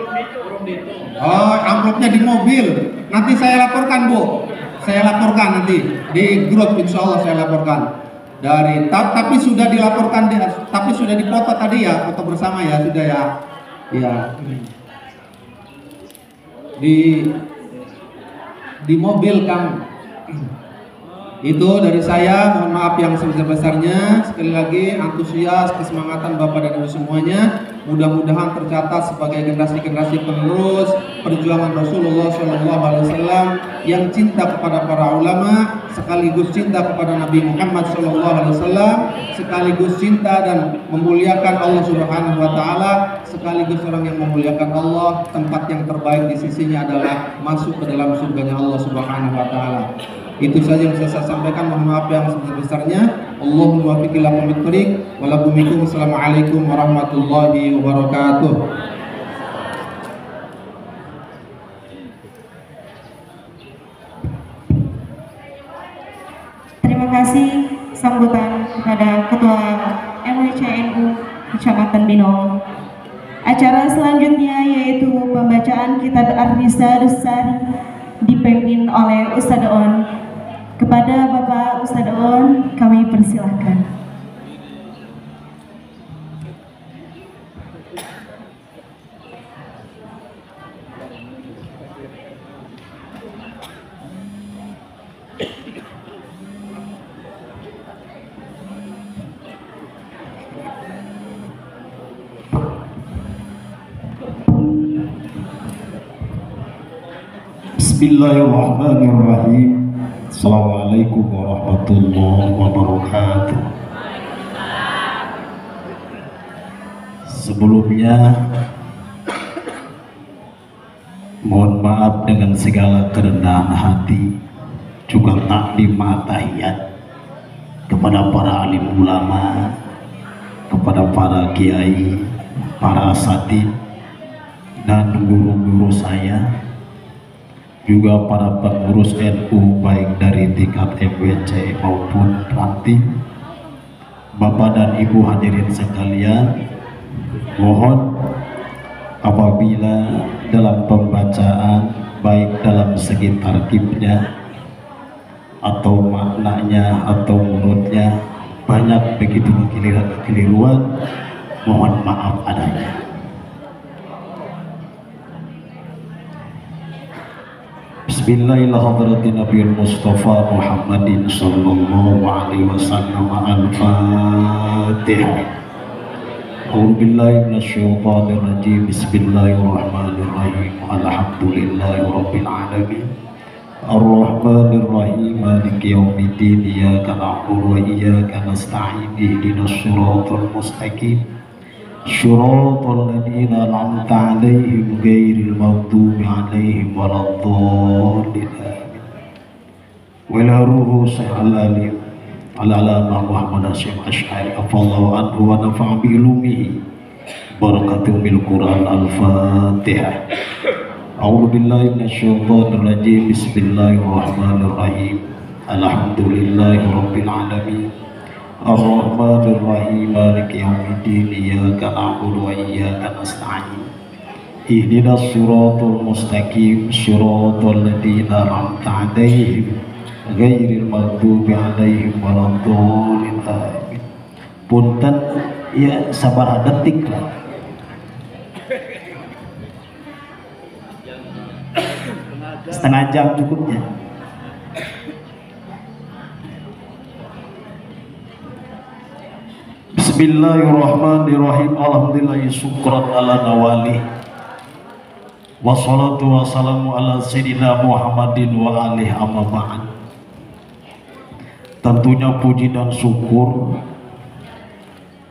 Oh, amplopnya di mobil. Nanti saya laporkan Bu, saya laporkan nanti di grup, insya Allah saya laporkan. Dari tapi sudah dilaporkan, tapi sudah dipoto tadi ya, foto bersama ya, sudah ya. Ya. Di mobil Kang. Itu dari saya, mohon maaf yang sebesar-besarnya. Sekali lagi antusias, kesemangatan Bapak dan Ibu semuanya mudah-mudahan tercatat sebagai generasi-generasi penerus perjuangan Rasulullah SAW yang cinta kepada para ulama, sekaligus cinta kepada Nabi Muhammad SAW, sekaligus cinta dan memuliakan Allah Subhanahu wa Ta'ala, sekaligus orang yang memuliakan Allah. Tempat yang terbaik di sisinya adalah masuk ke dalam surganya Allah Subhanahu wa Ta'ala. Itu saja yang bisa saya sampaikan. Mohon maaf yang sebesar-besarnya. Allahumma waffiq ila aqwamit thoriq wa lakum. Assalamualaikum warahmatullahi wabarakatuh. Terima kasih sambutan kepada Ketua MWCNU Kecamatan Binong. Acara selanjutnya yaitu pembacaan kitab Ar-Risalus Sari dipimpin oleh Ustadz On. Kepada Bapak Ustadz On, kami persilahkan. Bismillahirrahmanirrahim. Assalamualaikum warahmatullahi wabarakatuh. Sebelumnya mohon maaf dengan segala kerendahan hati, juga takdim tahiyat kepada para alim ulama, kepada para kiai, para asatidz dan guru-guru saya, juga para pengurus NU baik dari tingkat MWC maupun ranting. Bapak dan Ibu hadirin sekalian, mohon apabila dalam pembacaan baik dalam segi tarkibnya atau maknanya atau menurutnya banyak begitu kekeliruan, mohon maaf adanya. Bismillahirrahmanirrahim. Nabi Mustafa Muhammadin sallallahu alaihi wasallam. Al-Fatihah. A'udzubillahi minasyaitonir rajim. Bismillahirrahmanirrahim. Alhamdulillahirabbil alamin. Ar-Rahmanir Rahim Maliki Yaumiddin Iyyaka na'budu wa iyyaka nasta'in Ihdinas siratal mustaqim Shiratal ladzina an'amta 'alaihim ghairil maghdubi 'alaihim waladdallin amin. Wala ruhu sa'alalim al-alama Muhammad Hasyim Asy'ari afallahu anhu wa nafa'a bi ulumihi barakatul bil Qur'an. Al-Fatihah. A'udzu billahi minasyaitonir rajim. Bismillahirrahmanirrahim. Alhamdulillahirabbil alamin. Ar-Rahmanir Rahim Maliki Yaumiddin Iyyaka na'budu wa iyyaka nasta'in Ihdinas siratal mustaqim Shiratal ladzina an'amta 'alaihim ghairil maghdubi 'alaihim waladdallin amin. Punten ya sabar detik lah. Setengah jam cukupnya. Bismillahirrahmanirrahim. Alhamdulillahi syukran ala nawali. Wassalatu wassalamu ala sayyidina Muhammadin wa alihi amma ba'd. Tentunya puji dan syukur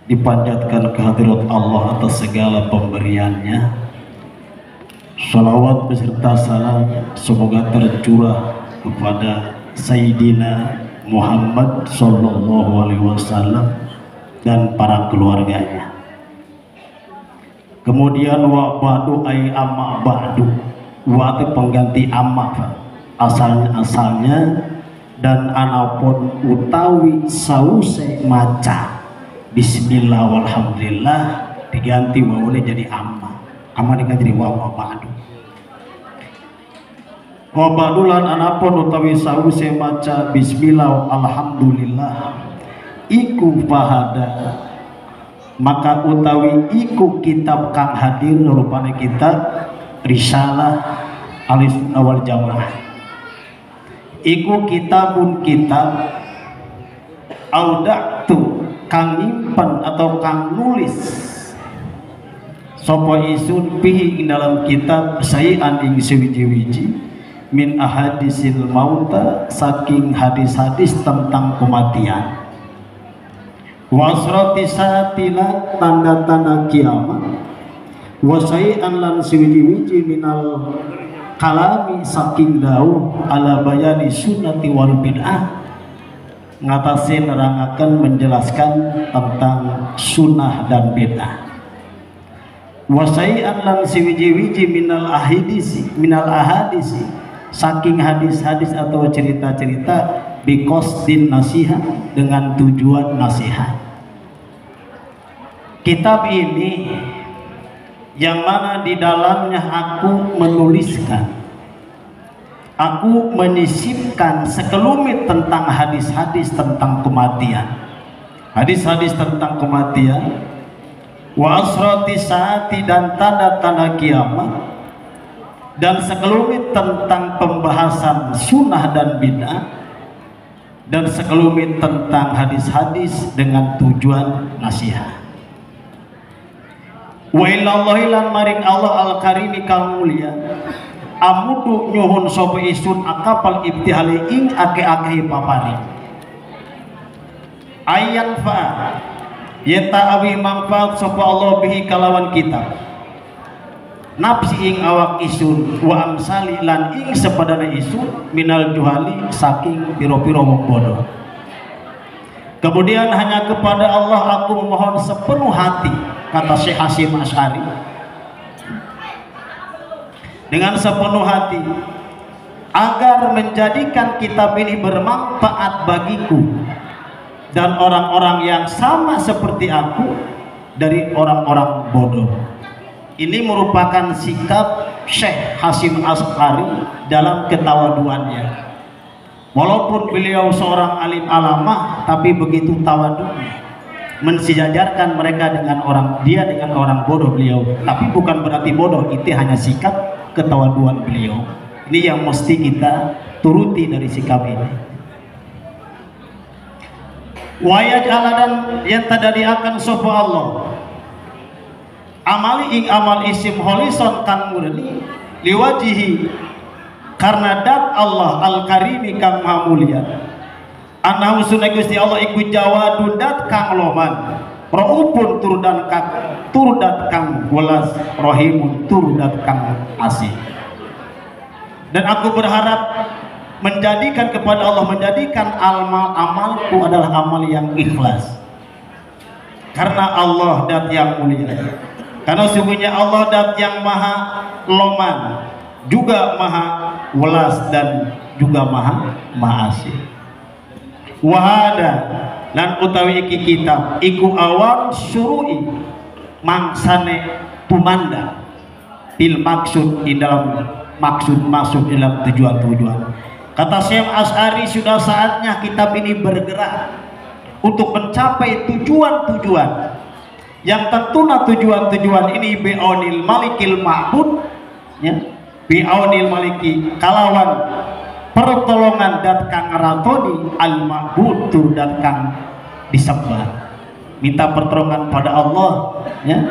dipanjatkan kehadirat Allah atas segala pemberiannya. Salawat beserta salam semoga tercurah kepada Sayyidina Muhammad sallallahu alaihi wasallam dan para keluarganya. Kemudian wa ba'du ay amma ba'du, wa itu pengganti amma asalnya dan anapun utawi sause maca bismillah walhamdulillah diganti wa oleh jadi amma diganti jadi wa ba'du. Wa ba'dulan anapun utawi sause maca bismillah alhamdulillah iku fahada maka utawi iku kitab kang hadir rupane kitab Risalah Ahlussunnah wal Jamaah. Iku kitabun kitab auda'tu kang nyimpen atau kang nulis sapa isun pihi ing dalam kitab sayan ing sewiji-wiji min ahadisil mauta saking hadis-hadis tentang kematian. Wasrati saatilah tanda-tanda kiamat. Wasai'an lan siwiji-wiji minal kalami saking dawuh ala bayani sunnati wal bid'ah ngatasin nerangaken menjelaskan tentang sunnah dan bid'ah. Wasai'an lan siwiji-wiji minal ahadisi saking hadis-hadis atau cerita-cerita biqasdin nasihat dengan tujuan nasihat. Kitab ini yang mana di dalamnya aku menuliskan, aku menyisipkan sekelumit tentang hadis-hadis tentang kematian, hadis-hadis tentang kematian, wa asrati saati dan tanda-tanda kiamat, dan sekelumit tentang pembahasan sunnah dan bid'ah, dan sekelumit tentang hadis-hadis dengan tujuan nasihat. Wa ilallahi lan maring Allah al-karimi kang mulia amudu nyuhun sapa isun akapal ibtihali ing ake-ake papari ayan fa yata awi manfaat sapa Allah bihi kalawan kitab nafsi ing awak isun wa amsali lan ing sepadana isun minal juhali saking piro-piro wong bodoh. Kemudian hanya kepada Allah aku memohon sepenuh hati, kata Syekh Hasyim Asy'ari, dengan sepenuh hati agar menjadikan kitab ini bermanfaat bagiku dan orang-orang yang sama seperti aku dari orang-orang bodoh. Ini merupakan sikap Syekh Hasyim Asy'ari dalam ketawaduannya. Walaupun beliau seorang alim alamah, tapi begitu tawadhunya, mensejajarkan mereka dengan orang bodoh beliau. Tapi bukan berarti bodoh, itu hanya sikap ketawaduan beliau. Ini yang mesti kita turuti dari sikap ini. Wa yaj'ala dan yang tadadiakan sapa Allah amali ing amal isim holison kang murni liwajihi karena dat Allah Al-Karimi kang maha mulia. Anahu sunai Gusti Allah iku jawadun dat kang loman, raupun turdat kang welas, rahimun turdat kang asih. Dan aku berharap menjadikan kepada Allah, menjadikan amalku adalah amal yang ikhlas, karena Allah dat yang mulia. Karena sungguhnya Allah dat yang maha loman, juga maha welas, dan juga maha asih. Wahada lan utawi iki kitab iku awan syuru'i mangsane tumanda bil maksud di dalam maksud dalam tujuan. Kata Syekh Asy'ari, sudah saatnya kitab ini bergerak untuk mencapai tujuan-tujuan yang tentunya tujuan ini bi'aunil malikil ma'bud, ya, bi'aunil maliki kalawan pertolongan dat kang ratoni al ma'bud tur dat kang disembah. Minta pertolongan pada Allah, ya,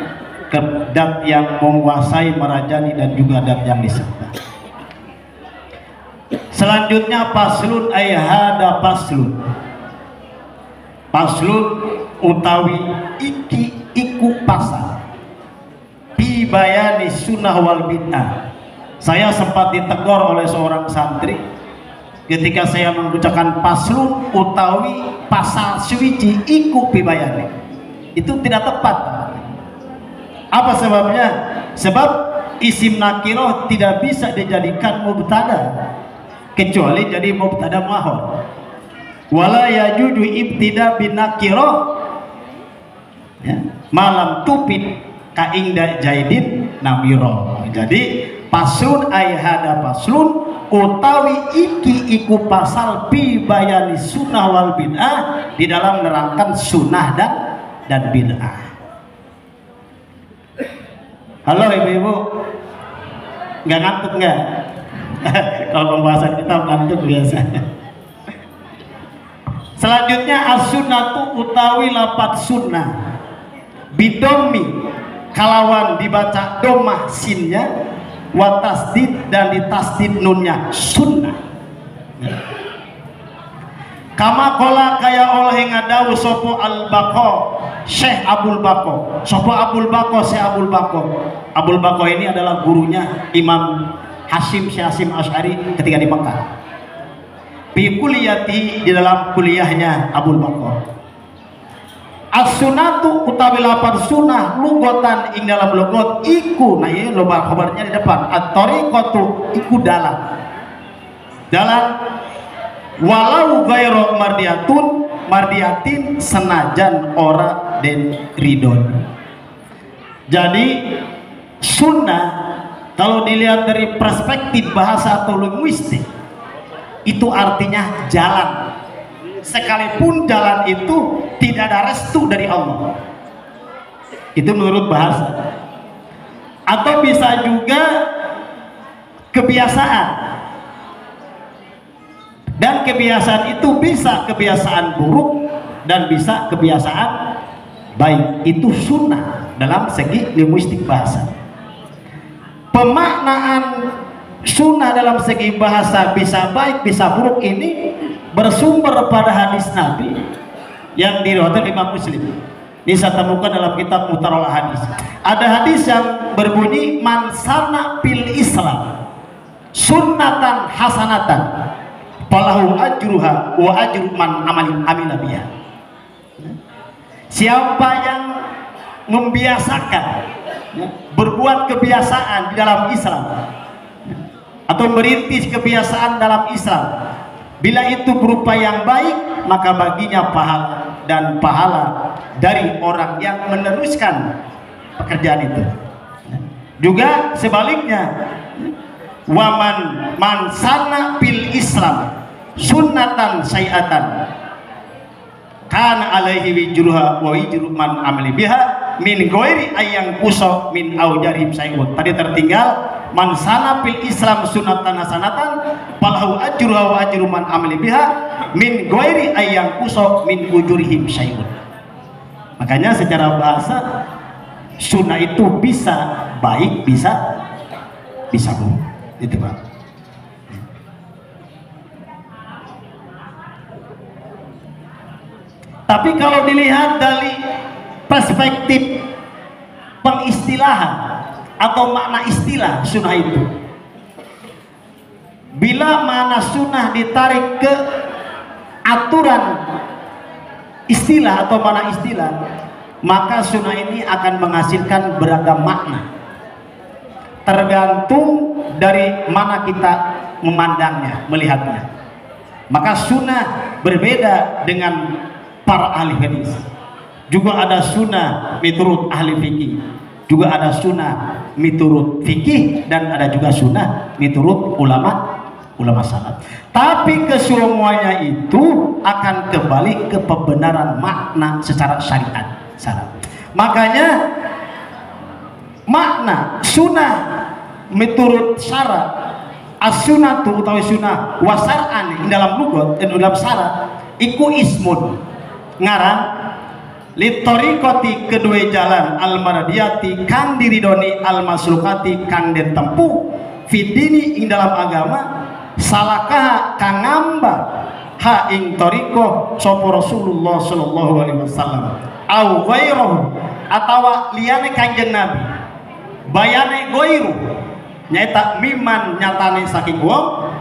ke dat yang menguasai, merajani, dan juga dat yang disembah. Selanjutnya paslun ayhada paslun utawi iki iku pasal bi bayani sunnah wal bid'ah. Saya sempat ditegur oleh seorang santri ketika saya mengucapkan paslun utawi pasal suwiji iku bi bayani. Itu tidak tepat. Apa sebabnya? Sebab isim nakiroh tidak bisa dijadikan mubtada kecuali jadi mubtada mahor. Wala yajudu ibtida bin nakiroh, ya, malam tupid kaingda jaidin namiro. Jadi paslun ayhada paslun utawi iki iku pasal bi bayani sunnah wal bid'ah, di dalam menerangkan sunnah dan bid'ah. Halo ibu-ibu, nggak ngantuk nggak? Kalau pembahasan kita ngantuk biasa. Selanjutnya as-sunnatu utawi lapat sunnah bidomi kalawan dibaca domah sinnya, wa tasdid dan ditasdid nunnya, sunnah. Kama kola kaya oleh ngadawu sopo al-Baqo Syekh Abul Baqo. Sopo Abul Baqo Syekh Abul Baqo. Abul Baqo ini adalah gurunya Imam Syekh Hasyim Asy'ari ketika di Mekah. Bi kulliyati, di dalam kuliahnya Abul Baqo. As-sunnatu utawi lapan sunnah lugotan ing dalam lugot iku, nah ini loba khabarnya di depan. At-tariqatu iku dalan walau gairo mardiatin senajan ora den ridon. Jadi sunnah kalau dilihat dari perspektif bahasa atau linguistik itu artinya jalan, sekalipun jalan itu tidak ada restu dari Allah. Itu menurut bahasa. Atau bisa juga kebiasaan. Dan kebiasaan itu bisa kebiasaan buruk dan bisa kebiasaan baik. Itu sunnah dalam segi linguistik bahasa. Pemaknaan sunnah dalam segi bahasa bisa baik bisa buruk ini bersumber pada hadis Nabi yang diriwayatkan Imam Muslim. Ini saya temukan dalam kitab Mutarol Hadis. Ada hadis yang berbunyi man sana fil Islam sunnatan hasanatan falahu ajruha wa ajru man amila biha. Siapa yang membiasakan berbuat kebiasaan di dalam Islam atau merintis kebiasaan dalam Islam, bila itu berupa yang baik, maka baginya pahala dari orang yang meneruskan pekerjaan itu. Juga sebaliknya, man sana fil Islam sunnatan sayyatan kana alaihi wijruha wa wijru man amali biha min ghairi ayang kuso min aujarib sayyut. Tadi tertinggal man sana fil Islam sunnatan hasanatan falahu ajruha wa ajru man amali biha min ghairi ayang kuso min ujurihim sayyut. Makanya secara bahasa sunnah itu bisa baik bisa buruk. Itu Pak. Tapi kalau dilihat dari perspektif pengistilahan atau makna istilah sunnah itu, bila mana sunnah ditarik ke aturan istilah atau makna istilah, maka sunnah ini akan menghasilkan beragam makna, tergantung dari mana kita memandangnya, melihatnya. Maka sunnah berbeda dengan para ahli hadis. Juga ada sunnah menurut ahli fikih, juga ada sunnah menurut fikih, dan ada juga sunnah menurut ulama salaf. Tapi kesemuanya itu akan kembali ke pembenaran makna secara syariat. Makanya makna sunnah menurut syarat, as-sunnatu utawi sunnah wasar'an dalam lugat dan dalam syarat iku ismun ngaran litoriqati kedua jalan al-maradiyati kang diridoni al-maslukati kang den tempuh fidini ing dalam agama salakah kang ngambah ha ing tariqah sapa Rasulullah sallallahu alaihi wasallam au ghairahu atawa liyane kanjeng Nabi bayane ghairu nyata miman nyatane saking wong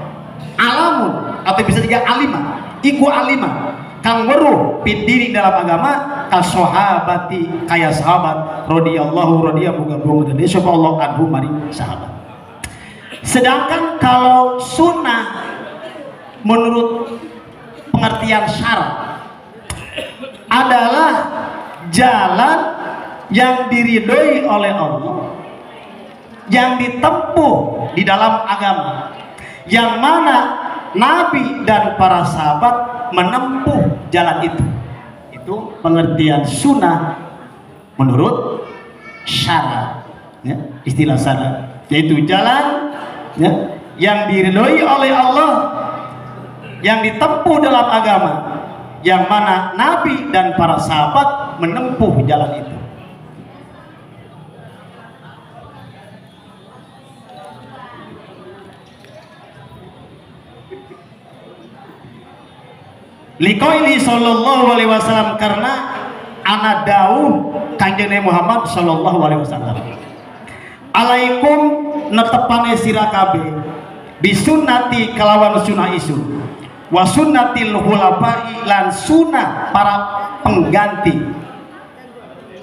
alamun atau bisa juga alimah iku alimah kang weruh pidiri dalam agama ka sahabati kaya sahabat radhiyallahu muga-muga gede sapa Allah anhu mari sahabat. Sedangkan kalau sunnah menurut pengertian syarat adalah jalan yang diridhoi oleh Allah, yang ditempuh di dalam agama, yang mana Nabi dan para sahabat menempuh jalan itu. Itu pengertian sunnah menurut syarat, ya, istilah syarat, yaitu jalan, ya, yang diridhoi oleh Allah, yang ditempuh dalam agama, yang mana Nabi dan para sahabat menempuh jalan itu. Liqaili sallallahu alaihi wasallam, karena ana dawuh Kanjeng Muhammad sallallahu alaihi wasallam, alaikum netepane sira kabeh bisunnati kelawan sunah isun wa sunnatil khulafa'i lan sunah para pengganti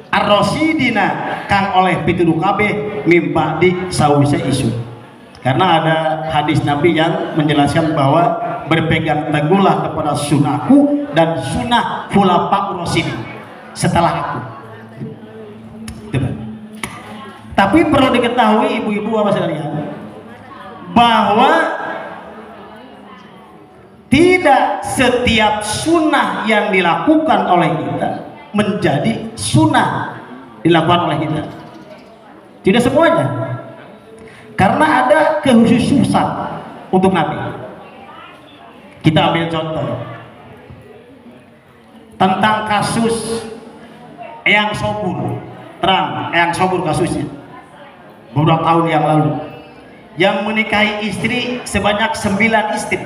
ar-rasyidina kang oleh pituduh kabeh mimba di sawise isun. Karena ada hadis Nabi yang menjelaskan bahwa berpegang teguhlah kepada sunnahku dan sunnah khulafa rasyidin setelah aku. Tapi perlu diketahui ibu-ibu apa sekalian, bahwa tidak setiap sunnah yang dilakukan oleh kita menjadi sunnah dilakukan oleh kita. Tidak semuanya. Karena ada kekhususan untuk Nabi. Kita ambil contoh tentang kasus Eyang Sobur. Terang, Eyang Sobur kasusnya beberapa tahun yang lalu, yang menikahi istri sebanyak 9 istri.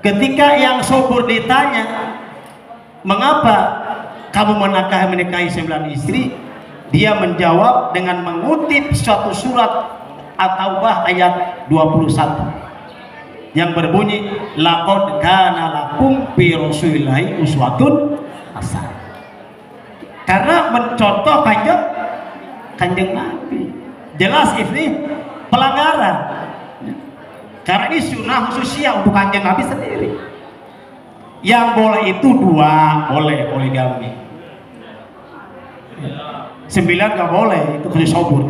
Ketika Eyang Sobur ditanya, mengapa kamu menikahi 9 istri, dia menjawab dengan mengutip suatu surat At-Taubah ayat 21 yang berbunyi laqad kana lakum fi rasulillahi uswatun hasanah. Karena mencontoh kanjeng Nabi. Jelas ini pelanggaran. Karena ini sunnah khususnya untuk kanjeng Nabi sendiri. Yang boleh itu 2, boleh poligami. 9 gak boleh, itu khusus Sobur.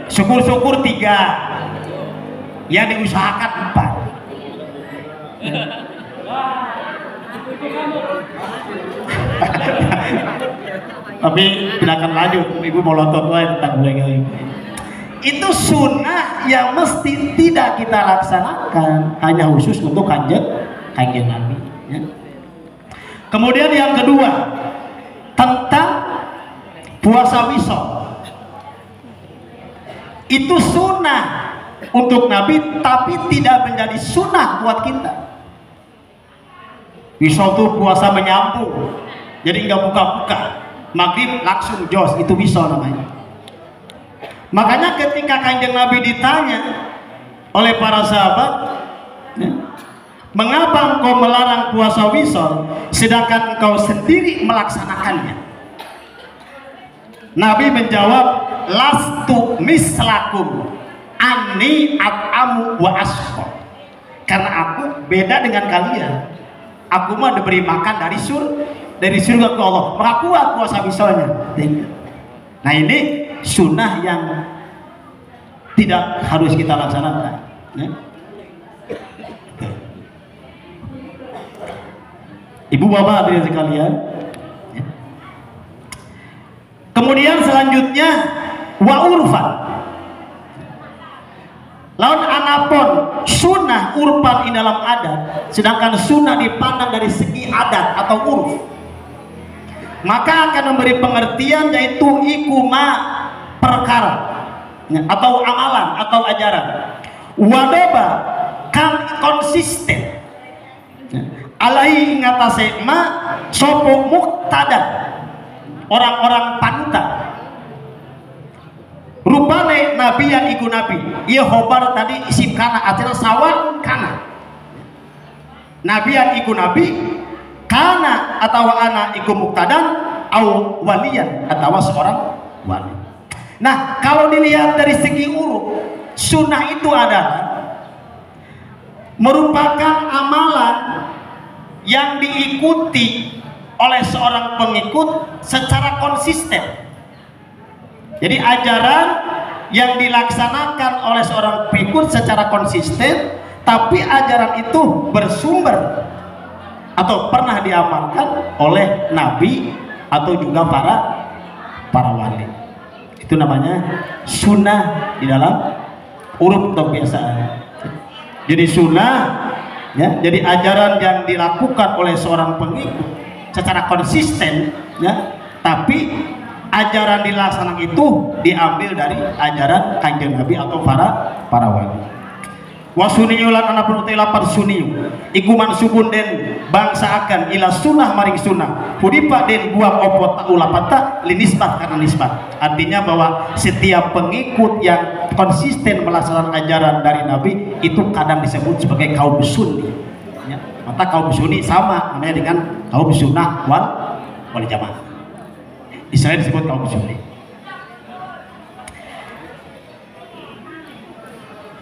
Syukur-syukur 3, yang diusahakan 4. Tapi tidak akan lanjut, ibu mau lontot tentang poligami. Itu sunnah yang mesti tidak kita laksanakan, hanya khusus untuk kanjeng Nabi, ya. Kemudian yang kedua tentang puasa wisok, itu sunnah untuk Nabi tapi tidak menjadi sunnah buat kita. Wisol tuh puasa menyambung, jadi nggak buka-buka. Maghrib langsung jos, itu wisol namanya. Makanya ketika Kanjeng Nabi ditanya oleh para sahabat, ya, mengapa engkau melarang puasa wisol sedangkan engkau sendiri melaksanakannya? Nabi menjawab, lastu mislakum ani at'amu wa asqa. Karena aku beda dengan kalian. Aku mah diberi makan dari surga ke Allah. Maka kuat puasa wisolnya. Nah, ini sunnah yang tidak harus kita laksanakan. Ya. Ibu bapak hadirin sekalian. Ya. Kemudian selanjutnya wa urfan. Lawan anapun sunnah urfan di dalam adat, sedangkan sunnah dipandang dari segi adat atau urf, maka akan memberi pengertian yaitu ikuma perkara atau amalan atau ajaran. Wadoba kan konsisten alaihi ngatasé ma sopo muktada orang-orang panutan. Rupane nabi yang iku nabi iya khobar tadi isim kana atil sawan kana nabi yang iku nabi kana atau ana iku muktadan au waliyan atau seorang wali. Nah, kalau dilihat dari segi uruf, sunnah itu adalah merupakan amalan yang diikuti oleh seorang pengikut secara konsisten. Jadi ajaran yang dilaksanakan oleh seorang pengikut secara konsisten, tapi ajaran itu bersumber atau pernah diamalkan oleh nabi atau juga para wali. Itu namanya sunnah di dalam uruf atau kebiasaan. Jadi sunnah, ya, jadi ajaran yang dilakukan oleh seorang pengikut secara konsisten, ya, tapi ajaran dilaksanakan itu diambil dari ajaran Kanjeng Nabi atau para wali. Wasuniyu lan ana pun lapan suniyu iku mansubun den bangsa akan ila sunnah maring sunnah hudipa den buang opo taulapata linisbat karena nisbat. Artinya bahwa setiap pengikut yang konsisten melaksanakan ajaran dari Nabi itu kadang disebut sebagai kaum sunni, ya. Maka kaum sunni sama namanya dengan kaum sunnah wal jamaah. Israel disebut kaum sunni.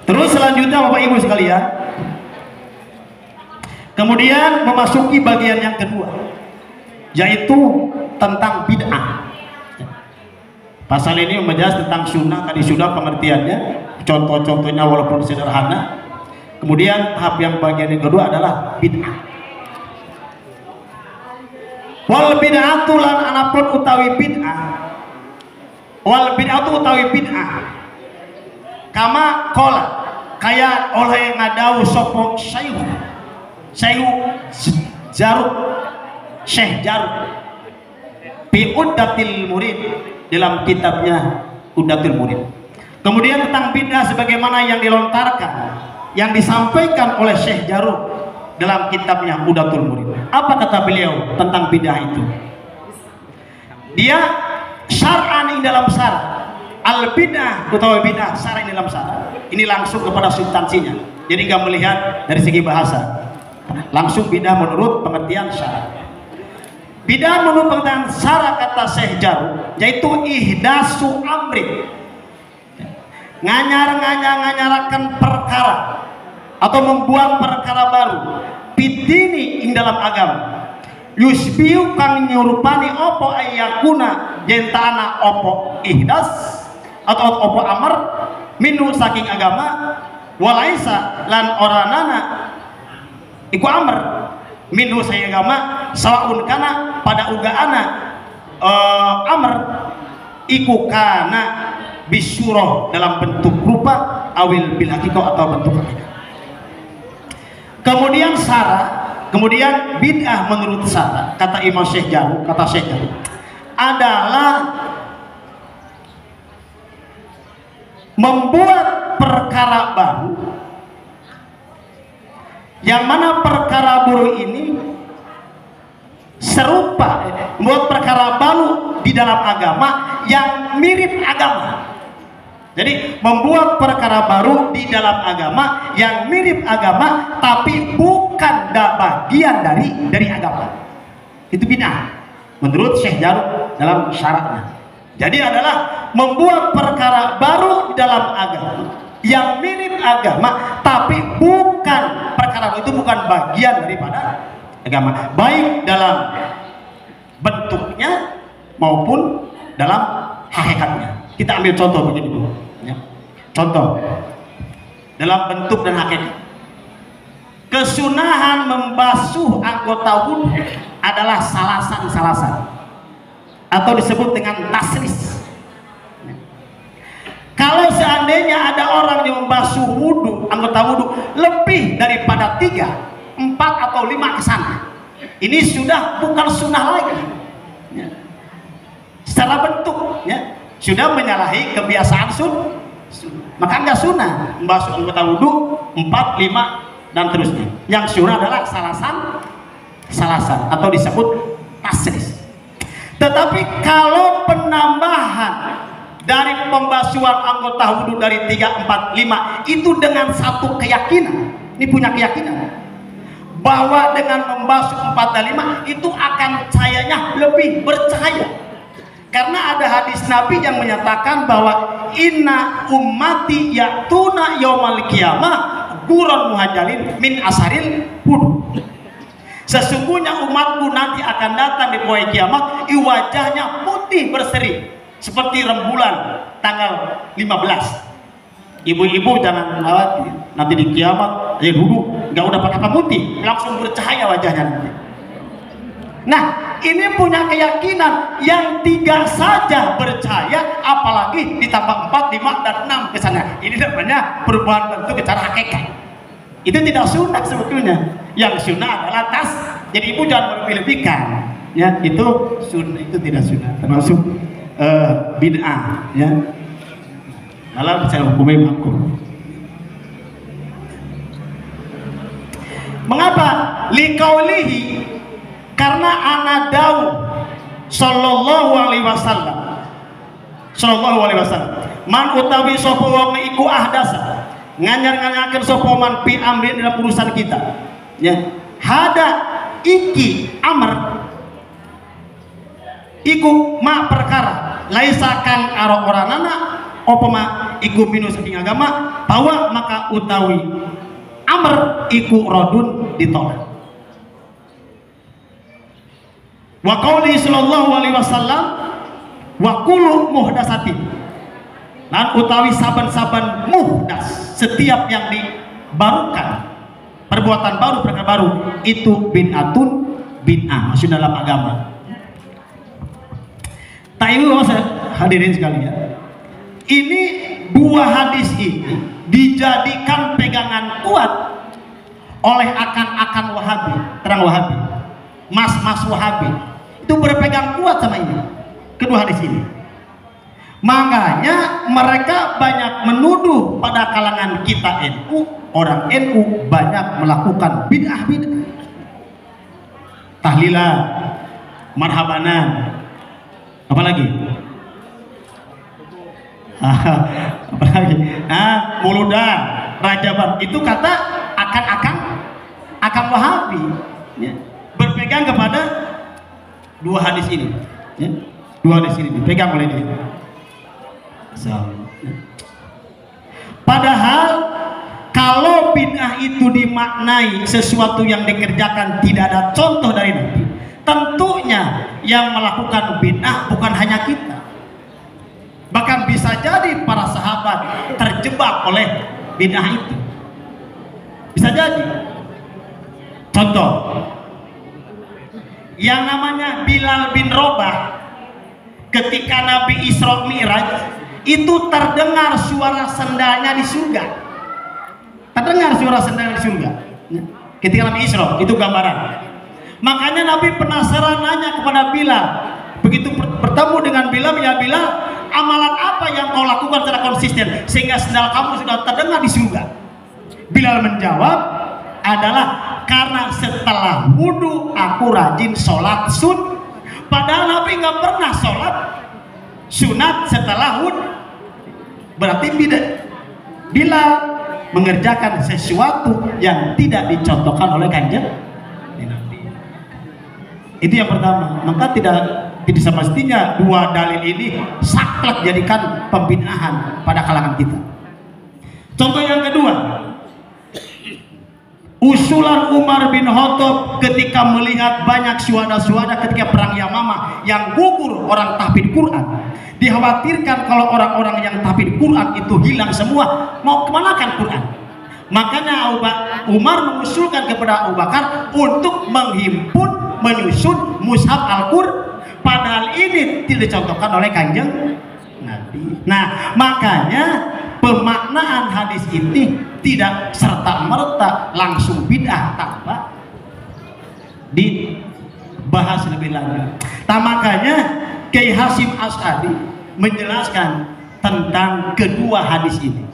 Terus selanjutnya Bapak Ibu sekalian, kemudian memasuki bagian yang kedua, yaitu tentang bid'ah. Pasal ini membahas tentang sunnah, tadi sudah pengertiannya, contoh-contohnya walaupun sederhana. Kemudian tahap yang bagian yang kedua adalah bid'ah. Wal bid'atu lan anapun utawi bid'ah. Wal bid'atu utawi bid'ah. Kama kola kayak oleh ngadawu sopo Syekh Jarud bi Uddatil Murid dalam kitabnya Uddatil Murid. Kemudian tentang bid'ah sebagaimana yang dilontarkan, yang disampaikan oleh Syekh Jarud dalam kitabnya Uddatul Murid. Apa kata beliau tentang bid'ah itu? Dia syar'an ing dalam syara' al bid'ah utawi bid'ah syar'an dalam syara'. Ini langsung kepada substansinya. Jadi nggak melihat dari segi bahasa. Langsung bid'ah menurut pengertian syara'. Bid'ah menurut pengertian syara' kata Syekh Jarud yaitu ihdasu amrin. Nganyarakan perkara atau membuat perkara baru bidini ing dalam agama. Yusbiu kang nyurupani opo ayakuna jentana opo ihdas atau opo amar minu saking agama walaisa lan oranana iku amr minu saking agama sawaun kana pada ugaana amr iku kana bisyuroh dalam bentuk rupa awil bil hakikoh atau bentuk hakikat. Kemudian syara', kemudian bid'ah menurut syara' kata Imam Syekh Jarud, kata Syekh Jarud adalah membuat perkara baru yang mana perkara baru ini serupa, membuat perkara baru di dalam agama yang mirip agama. Jadi membuat perkara baru di dalam agama yang mirip agama tapi bukan bagian dari agama. Itu bid'ah menurut Syekh Jarud dalam syaratnya. Jadi adalah membuat perkara baru di dalam agama yang mirip agama tapi bukan perkara itu bukan bagian daripada agama, baik dalam bentuknya maupun dalam hakikatnya. Kita ambil contoh begini dulu ya. Contoh dalam bentuk dan hakikat. Kesunahan membasuh anggota wudhu adalah salasan atau disebut dengan tasris. Kalau seandainya ada orang yang membasuh wudhu, anggota wudhu lebih daripada 3, 4 atau 5 ke sana, ini sudah bukan sunnah lagi ya. Secara bentuk ya, sudah menyalahi kebiasaan maka nggak sunnah membasuh anggota wudhu 4, 5 dan terusnya. Yang sunnah adalah salasan atau disebut tasris. Tetapi kalau penambahan dari pembasuhan anggota wudhu dari 3, 4, 5 itu dengan satu keyakinan, ini punya keyakinan bahwa dengan membasuh 4 dan 5 itu akan cahayanya lebih bercahaya. Karena ada hadis Nabi yang menyatakan bahwa inna ummati ya'tuna yaumal qiyamah guron muhajalin min asaril wudhu. Sesungguhnya umatku nanti akan datang di hari kiamat wajahnya putih berseri seperti rembulan tanggal 15. Ibu-ibu jangan khawatir, nanti di kiamat aja dulu nggak udah pakai pemutih, langsung bercahaya wajahnya nanti. Nah, ini punya keyakinan yang 3 saja bercahaya, apalagi ditambah 4, 5 dan 6 ke sana. Ini namanya perubahan bentuk secara hakikat. Itu tidak sunnah sebetulnya. Yang sunnah adalah tas. Jadi ibu jangan berlebih-lebihkan. Ya, itu sunnah, itu tidak sunnah, termasuk bid'ah. Ya, dalam secara hukumnya makruh. Mengapa? Liqaulihi, karena ana Daud sallallahu alaihi wasallam man utawi sapa wong iku ahdasa nganyar-nganyaken sapa man fi amrin dalam urusan kita ya hada iki amr iku ma perkara laisa kang aro oranana apa ma iku minu saking agama bahwa maka utawi amr iku rodun ditolak. Wa qauli sallallahu alaihi wasallam wa kullu muhdatsatin, lan utawi saban-saban muhdas, setiap yang dibarukan, perbuatan baru, perkara baru, itu bid'atun, bid'ah, masuk dalam agama. Ta'ibu hadirin sekalian, ini 2 hadis ini dijadikan pegangan kuat oleh akan-akan Wahabi, terang Wahabi, mas-mas Wahabi. Itu berpegang kuat sama ini, kedua hadis ini. Makanya mereka banyak menuduh pada kalangan kita NU, orang NU banyak melakukan bid'ah-bid'ah, tahlilan, marhabanan, apalagi muludan, rajaban, itu kata akan Wahabi ya, berpegang kepada 2 hadis ini ya. 2 hadis ini dipegang oleh dia. Padahal kalau bid'ah itu dimaknai sesuatu yang dikerjakan tidak ada contoh dari Nabi, tentunya yang melakukan bid'ah bukan hanya kita, bahkan bisa jadi para sahabat terjebak oleh bid'ah itu, bisa jadi. Contoh yang namanya Bilal bin Rabah, ketika Nabi Isra Mi'raj itu terdengar suara sendalnya di surga, terdengar suara sendalnya di surga ketika Nabi Isra, itu gambaran. Makanya Nabi penasaran nanya kepada Bilal, begitu bertemu dengan Bilal, ya Bilal, amalan apa yang kau lakukan secara konsisten sehingga sendal kamu sudah terdengar di surga? Bilal menjawab adalah Karena setelah wudhu aku rajin sholat padahal Nabi nggak pernah sholat sunat setelah wudhu. Berarti Bilal mengerjakan sesuatu yang tidak dicontohkan oleh Kanjeng Nabi. Itu yang pertama. Maka tidak semestinya dua dalil ini saklek jadikan pembinaan pada kalangan kita. Contoh yang kedua, usulan Umar bin Khattab ketika melihat banyak syuhada-syuhada ketika perang Yamamah yang gugur orang tahfidz Quran. Dikhawatirkan kalau orang-orang yang tahfidz Quran itu hilang semua, mau kemanakan Quran? Makanya Umar mengusulkan kepada Abu Bakar untuk menghimpun, menyusun mushaf Al-Qur'an. Padahal ini tidak dicontohkan oleh Kanjeng Nabi. Nah, makanya pemaknaan hadis ini tidak serta-merta langsung bid'ah tanpa dibahas lebih lanjut. Nah, makanya Kiai Hasyim Asy'ari menjelaskan tentang kedua hadis ini.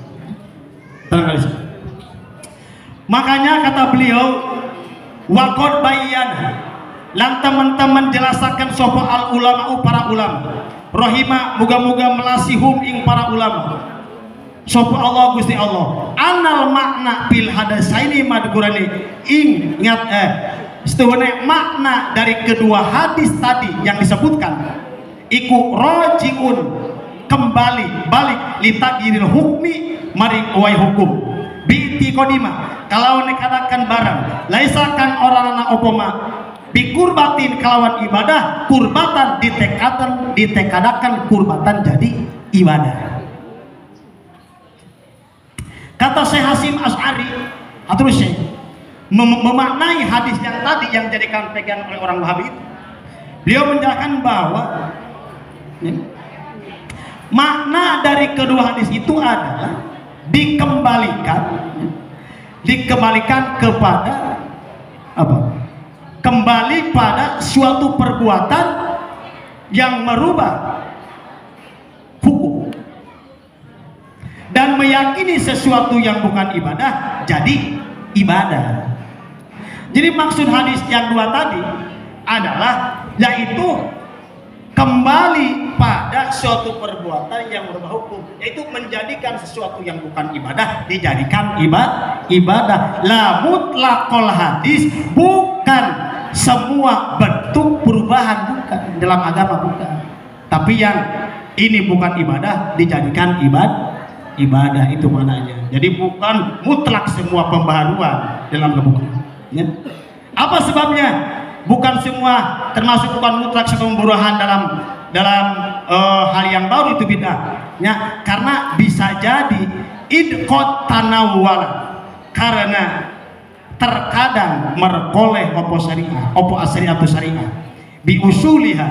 Makanya kata beliau, waqad bayyana, lan teman-teman jelaskan sapa al ulama para ulama rahimah muga-muga melasihum ing para ulama sapa Allah Gusti Allah anal makna bil hadasaini madhkurani ingat setuhune makna dari kedua hadis tadi yang disebutkan iku rajiun kembali balik litaqdiril hukmi maring uwai hukum biti kodima kalau nekadakan barang laisakan orang-orang opoma bikurbatin kelawan ibadah kurbatan ditekadakan kurbatan jadi ibadah. Kata Syekh Hasyim Asy'ari atau Syekh memaknai hadis yang tadi yang jadikan pegangan oleh orang Wahabi itu, beliau menjelaskan bahwa makna dari kedua hadis itu adalah dikembalikan kepada apa? Kembali pada suatu perbuatan yang merubah hukum dan meyakini sesuatu yang bukan ibadah jadi ibadah. Jadi maksud hadis yang dua tadi adalah yaitu kembali pada suatu perbuatan yang merubah hukum, yaitu menjadikan sesuatu yang bukan ibadah dijadikan ibadah. La mutlaqul hadis, bukan semua bentuk perubahan, bukan dalam agama, bukan. Tapi yang ini bukan ibadah dijadikan ibadah, itu maknanya. Jadi bukan mutlak semua pembaharuan dalam kebukaan. Ya. Apa sebabnya? Bukan semua, termasuk bukan mutlak semua pembaharuan dalam hal yang baru itu bid'ah. Ya, karena bisa jadi idqot tanawwal, karena terkadang merkoleh opo syariah, opo asyariatu syariah bi usuliha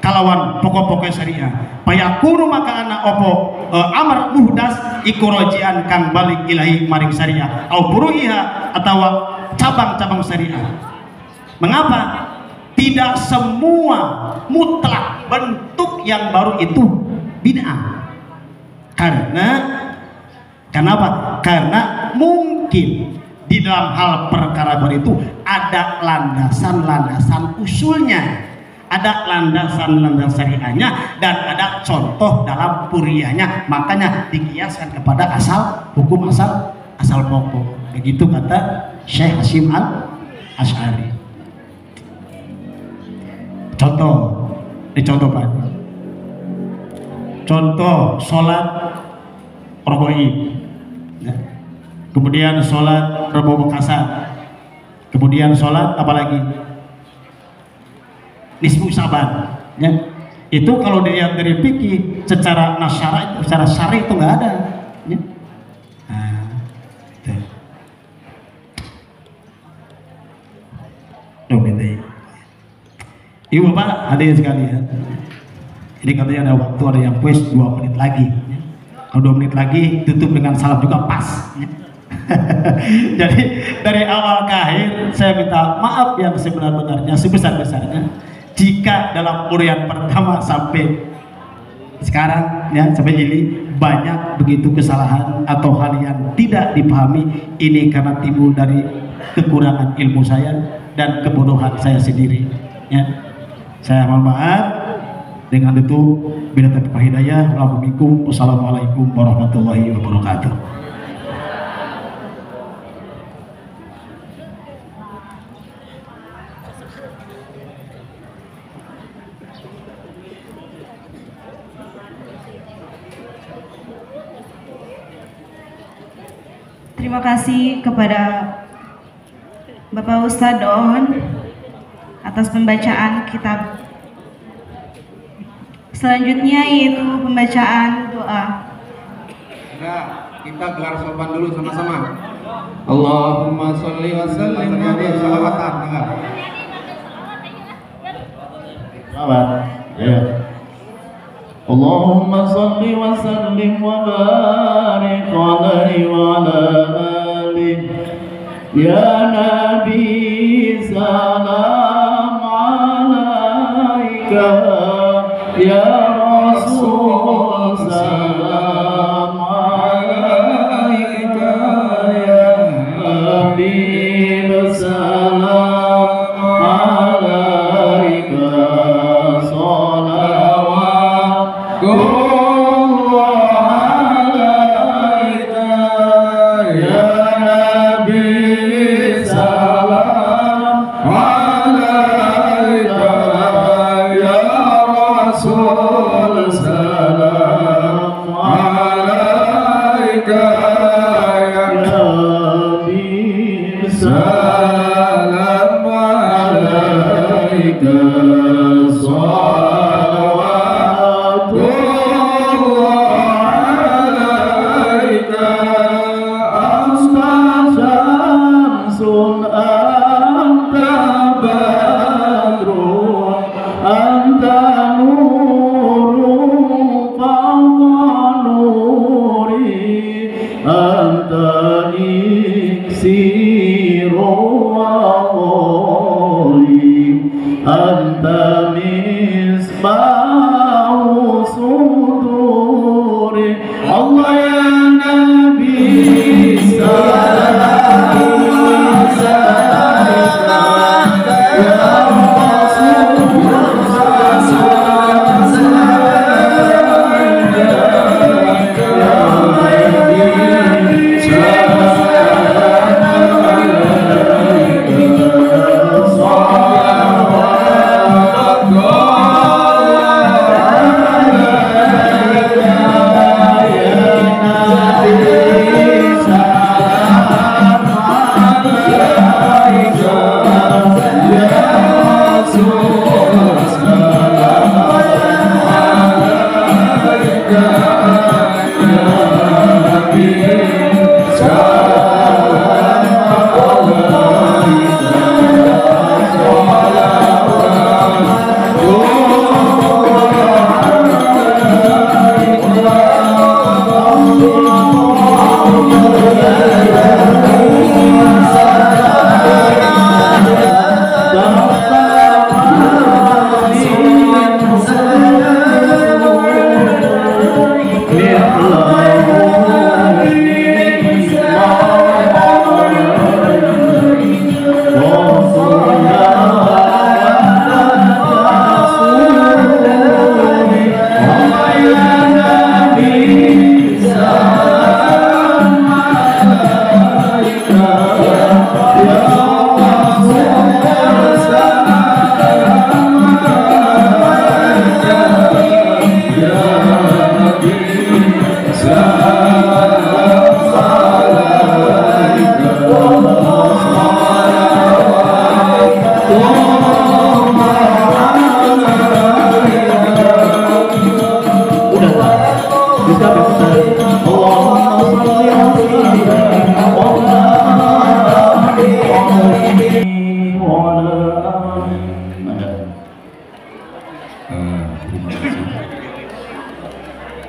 kalawan pokok-pokok syariah payakunu maka anak opo amar muhdas ikurajian kang balik ilahi maring syariah au buruiha atau cabang-cabang syariah. Mengapa? Tidak semua mutlak bentuk yang baru itu bid'ah. Kenapa? Karena mungkin di dalam hal perkara baru itu ada landasan-landasan usulnya, ada landasan-landasan syariahnya, dan ada contoh dalam puriyahnya. Makanya dikiaskan kepada asal hukum, asal pokok. Begitu kata Syekh Hasyim Asy'ari. Dicontohkan. Contoh sholat rogoib, ya. Kemudian sholat rebo bekasar, kemudian sholat apalagi nisfu saban, ya. Itu kalau dilihat dari fikih secara nasyara, secara syar'i itu nggak ada, ya. Ibu Bapak hadirin sekalian, ini katanya ada waktu, ada yang kuis 2 menit lagi, ya. Kalau 2 menit lagi tutup dengan salam juga pas, ya. Jadi dari awal ke akhir saya minta maaf yang sebenar-benarnya, sebesar-besarnya jika dalam uraian pertama sampai sekarang, ya, sampai ini banyak begitu kesalahan atau hal yang tidak dipahami. Ini karena timbul dari kekurangan ilmu saya dan kebodohan saya sendiri. Ya, saya mohon maaf. Dengan itu, bila taufiq hidayah, wassalamualaikum warahmatullahi wabarakatuh. Terima kasih kepada Bapak Ustadz Doon atas pembacaan kitab. Selanjutnya yaitu pembacaan doa. Nah, kita gelar sorban dulu sama-sama. Allahumma sholli wa sallim wa barik. Salawatan, dengar. Selamat. Ya. Allahumma sholli wa sallim wa barik alaihi wa ala alihi. Ya Nabi salam alaika, ya Rasul salam alaika, ya Habib salam alaika,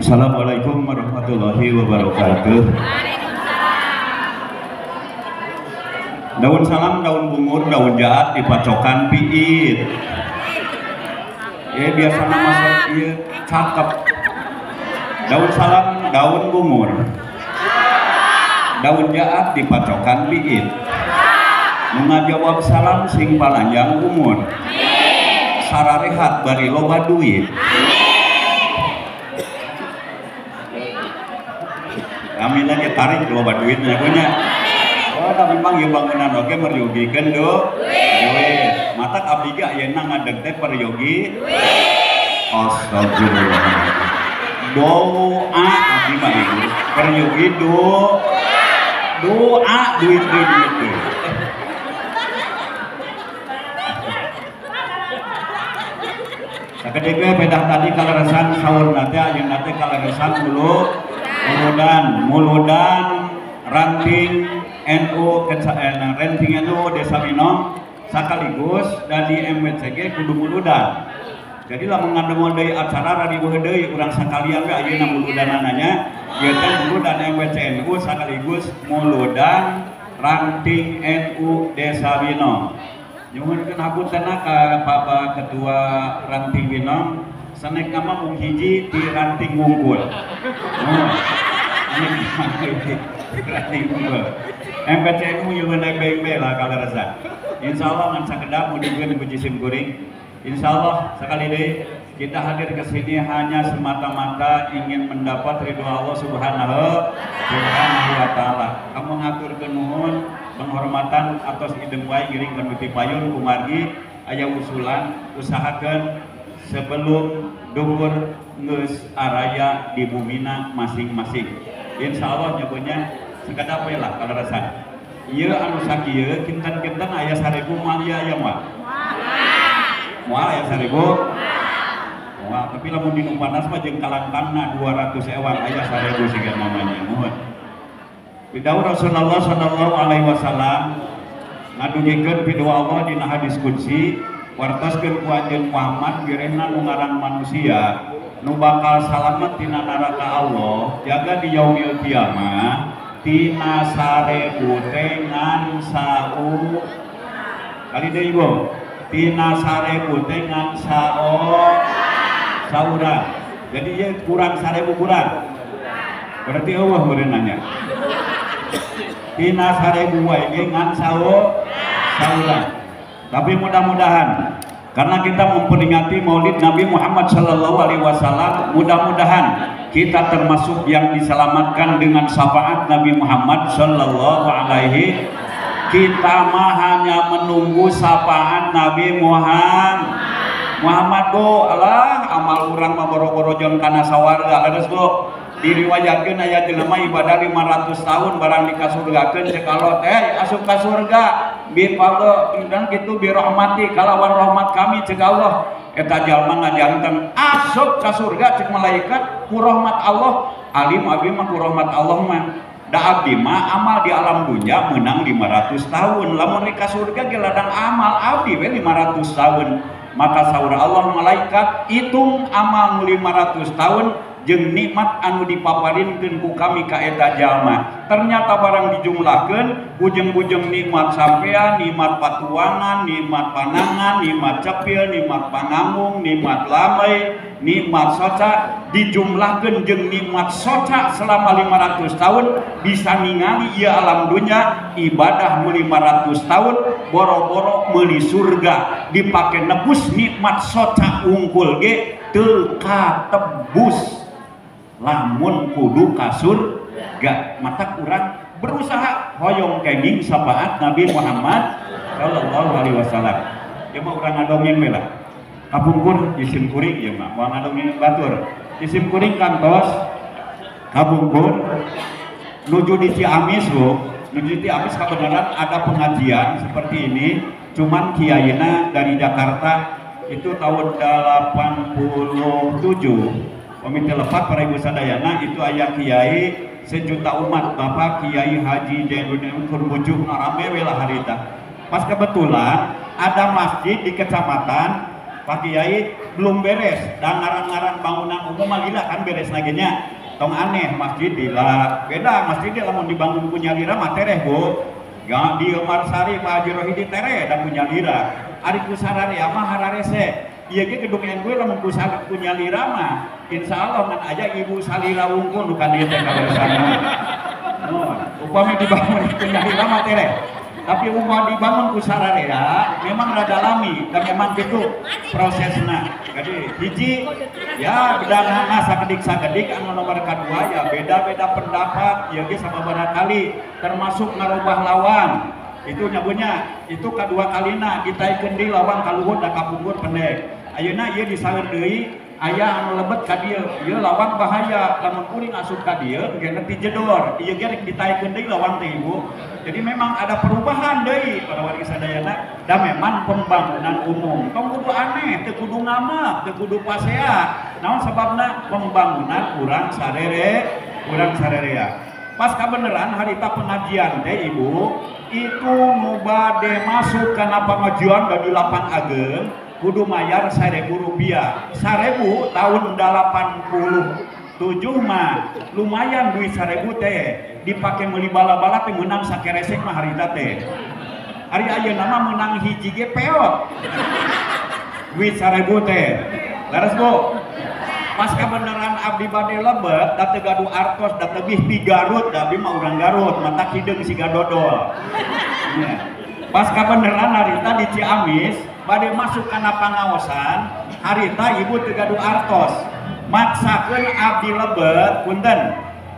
Assalamualaikum warahmatullahi wabarakatuh. Daun salam, daun bungur, daun jahat dipacokan piit. Biasanya masuk iya cakep. Daun salam, daun bungur, daun jahat dipacokan piit. ngajawab salam sing panjang umur, sararehat bari loba duit. Kami lagi tarik loba duitnya punya. Oh, tapi memang ya bangunan oke meryogikan do. Duit. Mata abdi ga ayeuna ngadeg teh peryogi. Astagfirullah. Doa abdi mah ibu. Peryogi doa duit itu. Sakedege pedah tadi kaleresan saur nate ayeuna nate kaleresan dulu. Muludan ranting NU ranting NU Desa Minong sakaligus dan di MWCG kudu muludan. Jadi lah mengandung dari acara radio deui urang sakalian we ayeuna muludanananya ieu teh muludan MWC NU sakaligus muludan ranting NU Desa Minong. Nyuhunkeun hapuntenna ka Bapak Ketua Ranting Minong sanek nama mung hiji di ranting wungkul. Ranting wungkul. MPCNU yang baik-baik lah kaleresan. Insyaallah ngan sakedap mudah-mudahan puji sim kuring. Insyaallah sekali deh kita hadir ke sini hanya semata-mata ingin mendapat ridho Allah Subhanahu wa taala. Kamu ngaturkeun nuhun penghormatan atas ideng wae giring kanuti payun kumargi aya usulan usahakeun sebelum duhur geus araya di bumina masing-masing. Insyaallah nyobonya sekedap we lah kaleresan. Ieu anu sakieu kinten-kinten aya 1000 moal ieu aya moal. Moal aya 1000. Wah, tapi lamun di nu panas mah jeung kalangkangna 200 ewang aya 1000 siga namanya. Mohon. Bidau Rasulullah sallallahu alaihi wasallam ngadugikeun pideu Allah dina hadis qudsi wartaskeun ku anjeun Muhammad birehna nu ngaran manusia nu bakal salamet tina neraka Allah jaga di yaumil kiamah tina 1000 teh ngan sau kali deui ibu tina 1000 teh ngan saurang. Jadi ieu kurang 1000 kurang. Berarti eueuh meureun nanya. Tina 1000 wae ge ngan saurang. Tapi mudah-mudahan karena kita memperingati Maulid Nabi Muhammad sallallahu alaihi wasallam, mudah-mudahan kita termasuk yang diselamatkan dengan syafaat Nabi Muhammad sallallahu alaihi. Kita mah hanya menunggu syafaat Nabi Muhammad do alah amal urang mah boro-boro jeung kana sawarga leres do diriwayatkeun aya jelema ibadah 500 tahun barang dikasurgakeun cek Allah teh asup ka surga bi fadl dan kitu bi rahmati kalawan rahmat kami cek Allah eta jalma ngajanten asup ka surga cek malaikat ku rahmat Allah alim abi mah ku rahmat Allah mah da abdi mah amal di alam dunya menang 500 tahun lamun di ka surga ge ladang amal abdi we 500 tahun maka saur Allah malaikat hitung amal 500 tahun jeung nikmat anu dipaparinkeun ku kami ka eta jalma ternyata barang dijumlahkeun bujeng-bujeng nikmat sampean nikmat patuangan nikmat panangan nikmat cepil nikmat pangamung nikmat lamai nikmat soca dijumlahkeun jeung nikmat soca selama 500 tahun bisa ningali ieu alam dunya ibadah 500 tahun boro-boro meuli surga dipake nebus nikmat soca unggul ge teu katebus lamun kudu kasur gak mata kurang berusaha hoyong kenging syafaat Nabi Muhammad sallallahu alaihi wasallam ya mah urang ngadongeng we lah kapungkur isim kuring ya mah moal ngadongeng batur isim kuring kantos kapungkur nuju di Ciamis lo nuju di Ciamis kebenaran ada pengajian seperti ini cuman kiyaina dari Jakarta itu tahun 87 Komite Lepat para ibu sadayana itu aya kiai sejuta umat Bapak Kiai Haji Jainuddin Kurbujuh rame we lah harita. Pas kebetulan ada masjid di kecamatan Pak Kiai belum beres dan ngaran-ngaran bangunan umum lila kan beres naginya. Tong aneh masjid lila beda masjid lamun dibangun punya lira mah tereh Bu. Ya di Marsari Pak Haji Rohidi tereh dan punya lira. Ari kusarare mah hararese. Iya ge gedung yang gue lamun pusat punya lira mah insyaallah ngan aja ibu salira wungkul bukan ieu teh kabersana. Upami dibangun punya lira mah teh tapi rumah dibangun ku sararea memang rada lami dan memang gitu prosesnya. Jadi hiji ya bedana sakedik anu nomor kedua ya beda-beda pendapat ya ge sababaraha kali termasuk ngarubah lawan itu nyabunya itu kedua kalina ditaikeun deui lawan kaluhur da kapungkur pendek. Ayeuna ieu disaeur deui aya anu lebet ka dieu ieu lawan bahaya lamun kuring asup ka dieu geus ti jedor ieu ge rek ditaikeun deui lawan teh ibu. Jadi memang ada perubahan deui pada warga sadayana da memang pembangunan umum tong kudu aneh teu kudu ngamak teu kudu pasea naon sababna pembangunan urang sarerea pas kabeneran harita pengajian teh ibu itu nu bade masuk kana pengajian da di lapang ageng kudu mayar Rp1.000 1.000 tahun 87 mah lumayan duit 1.000 teh dipake meuli bala-bala teh menang sakeresek mah harita teh hari ayeuna mah menang hiji ge peot duit 1.000 teh laras Bu pas kabeneran abdi bade lebet da teu gaduh artos da tebih di Garut da abdi mah urang Garut mata kideung siga dodol pas kabeneran harita di Ciamis bade masuk kana pangaosan harita ibu teu gaduh artos maksakeun abdi lebet punten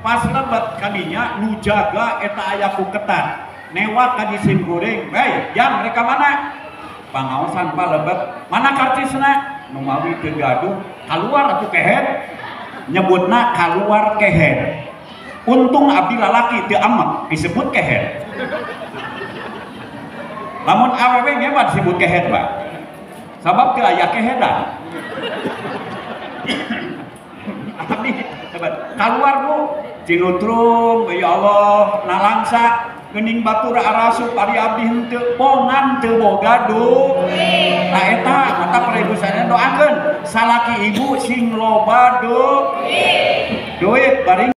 pas lebet kadinya nu jaga eta aya ku ketat newak ka disim goreng jam mereka mana pangaosan pa lebet mana kartisna nu mawi teu gaduh kaluar atuh kehet nyebutna kaluar kehet untung abdi lalaki teu amek disebut kehet lamun awewe ngebat disebut kehet Pak sabab teu aya kehedan abdi keluar Bu cinutrum ya Allah nalangsa geuning batur arasup ari abdi henteu pongan teu boga duit nah eta mata paregusanna doakeun salaki ibu sing loba duit bari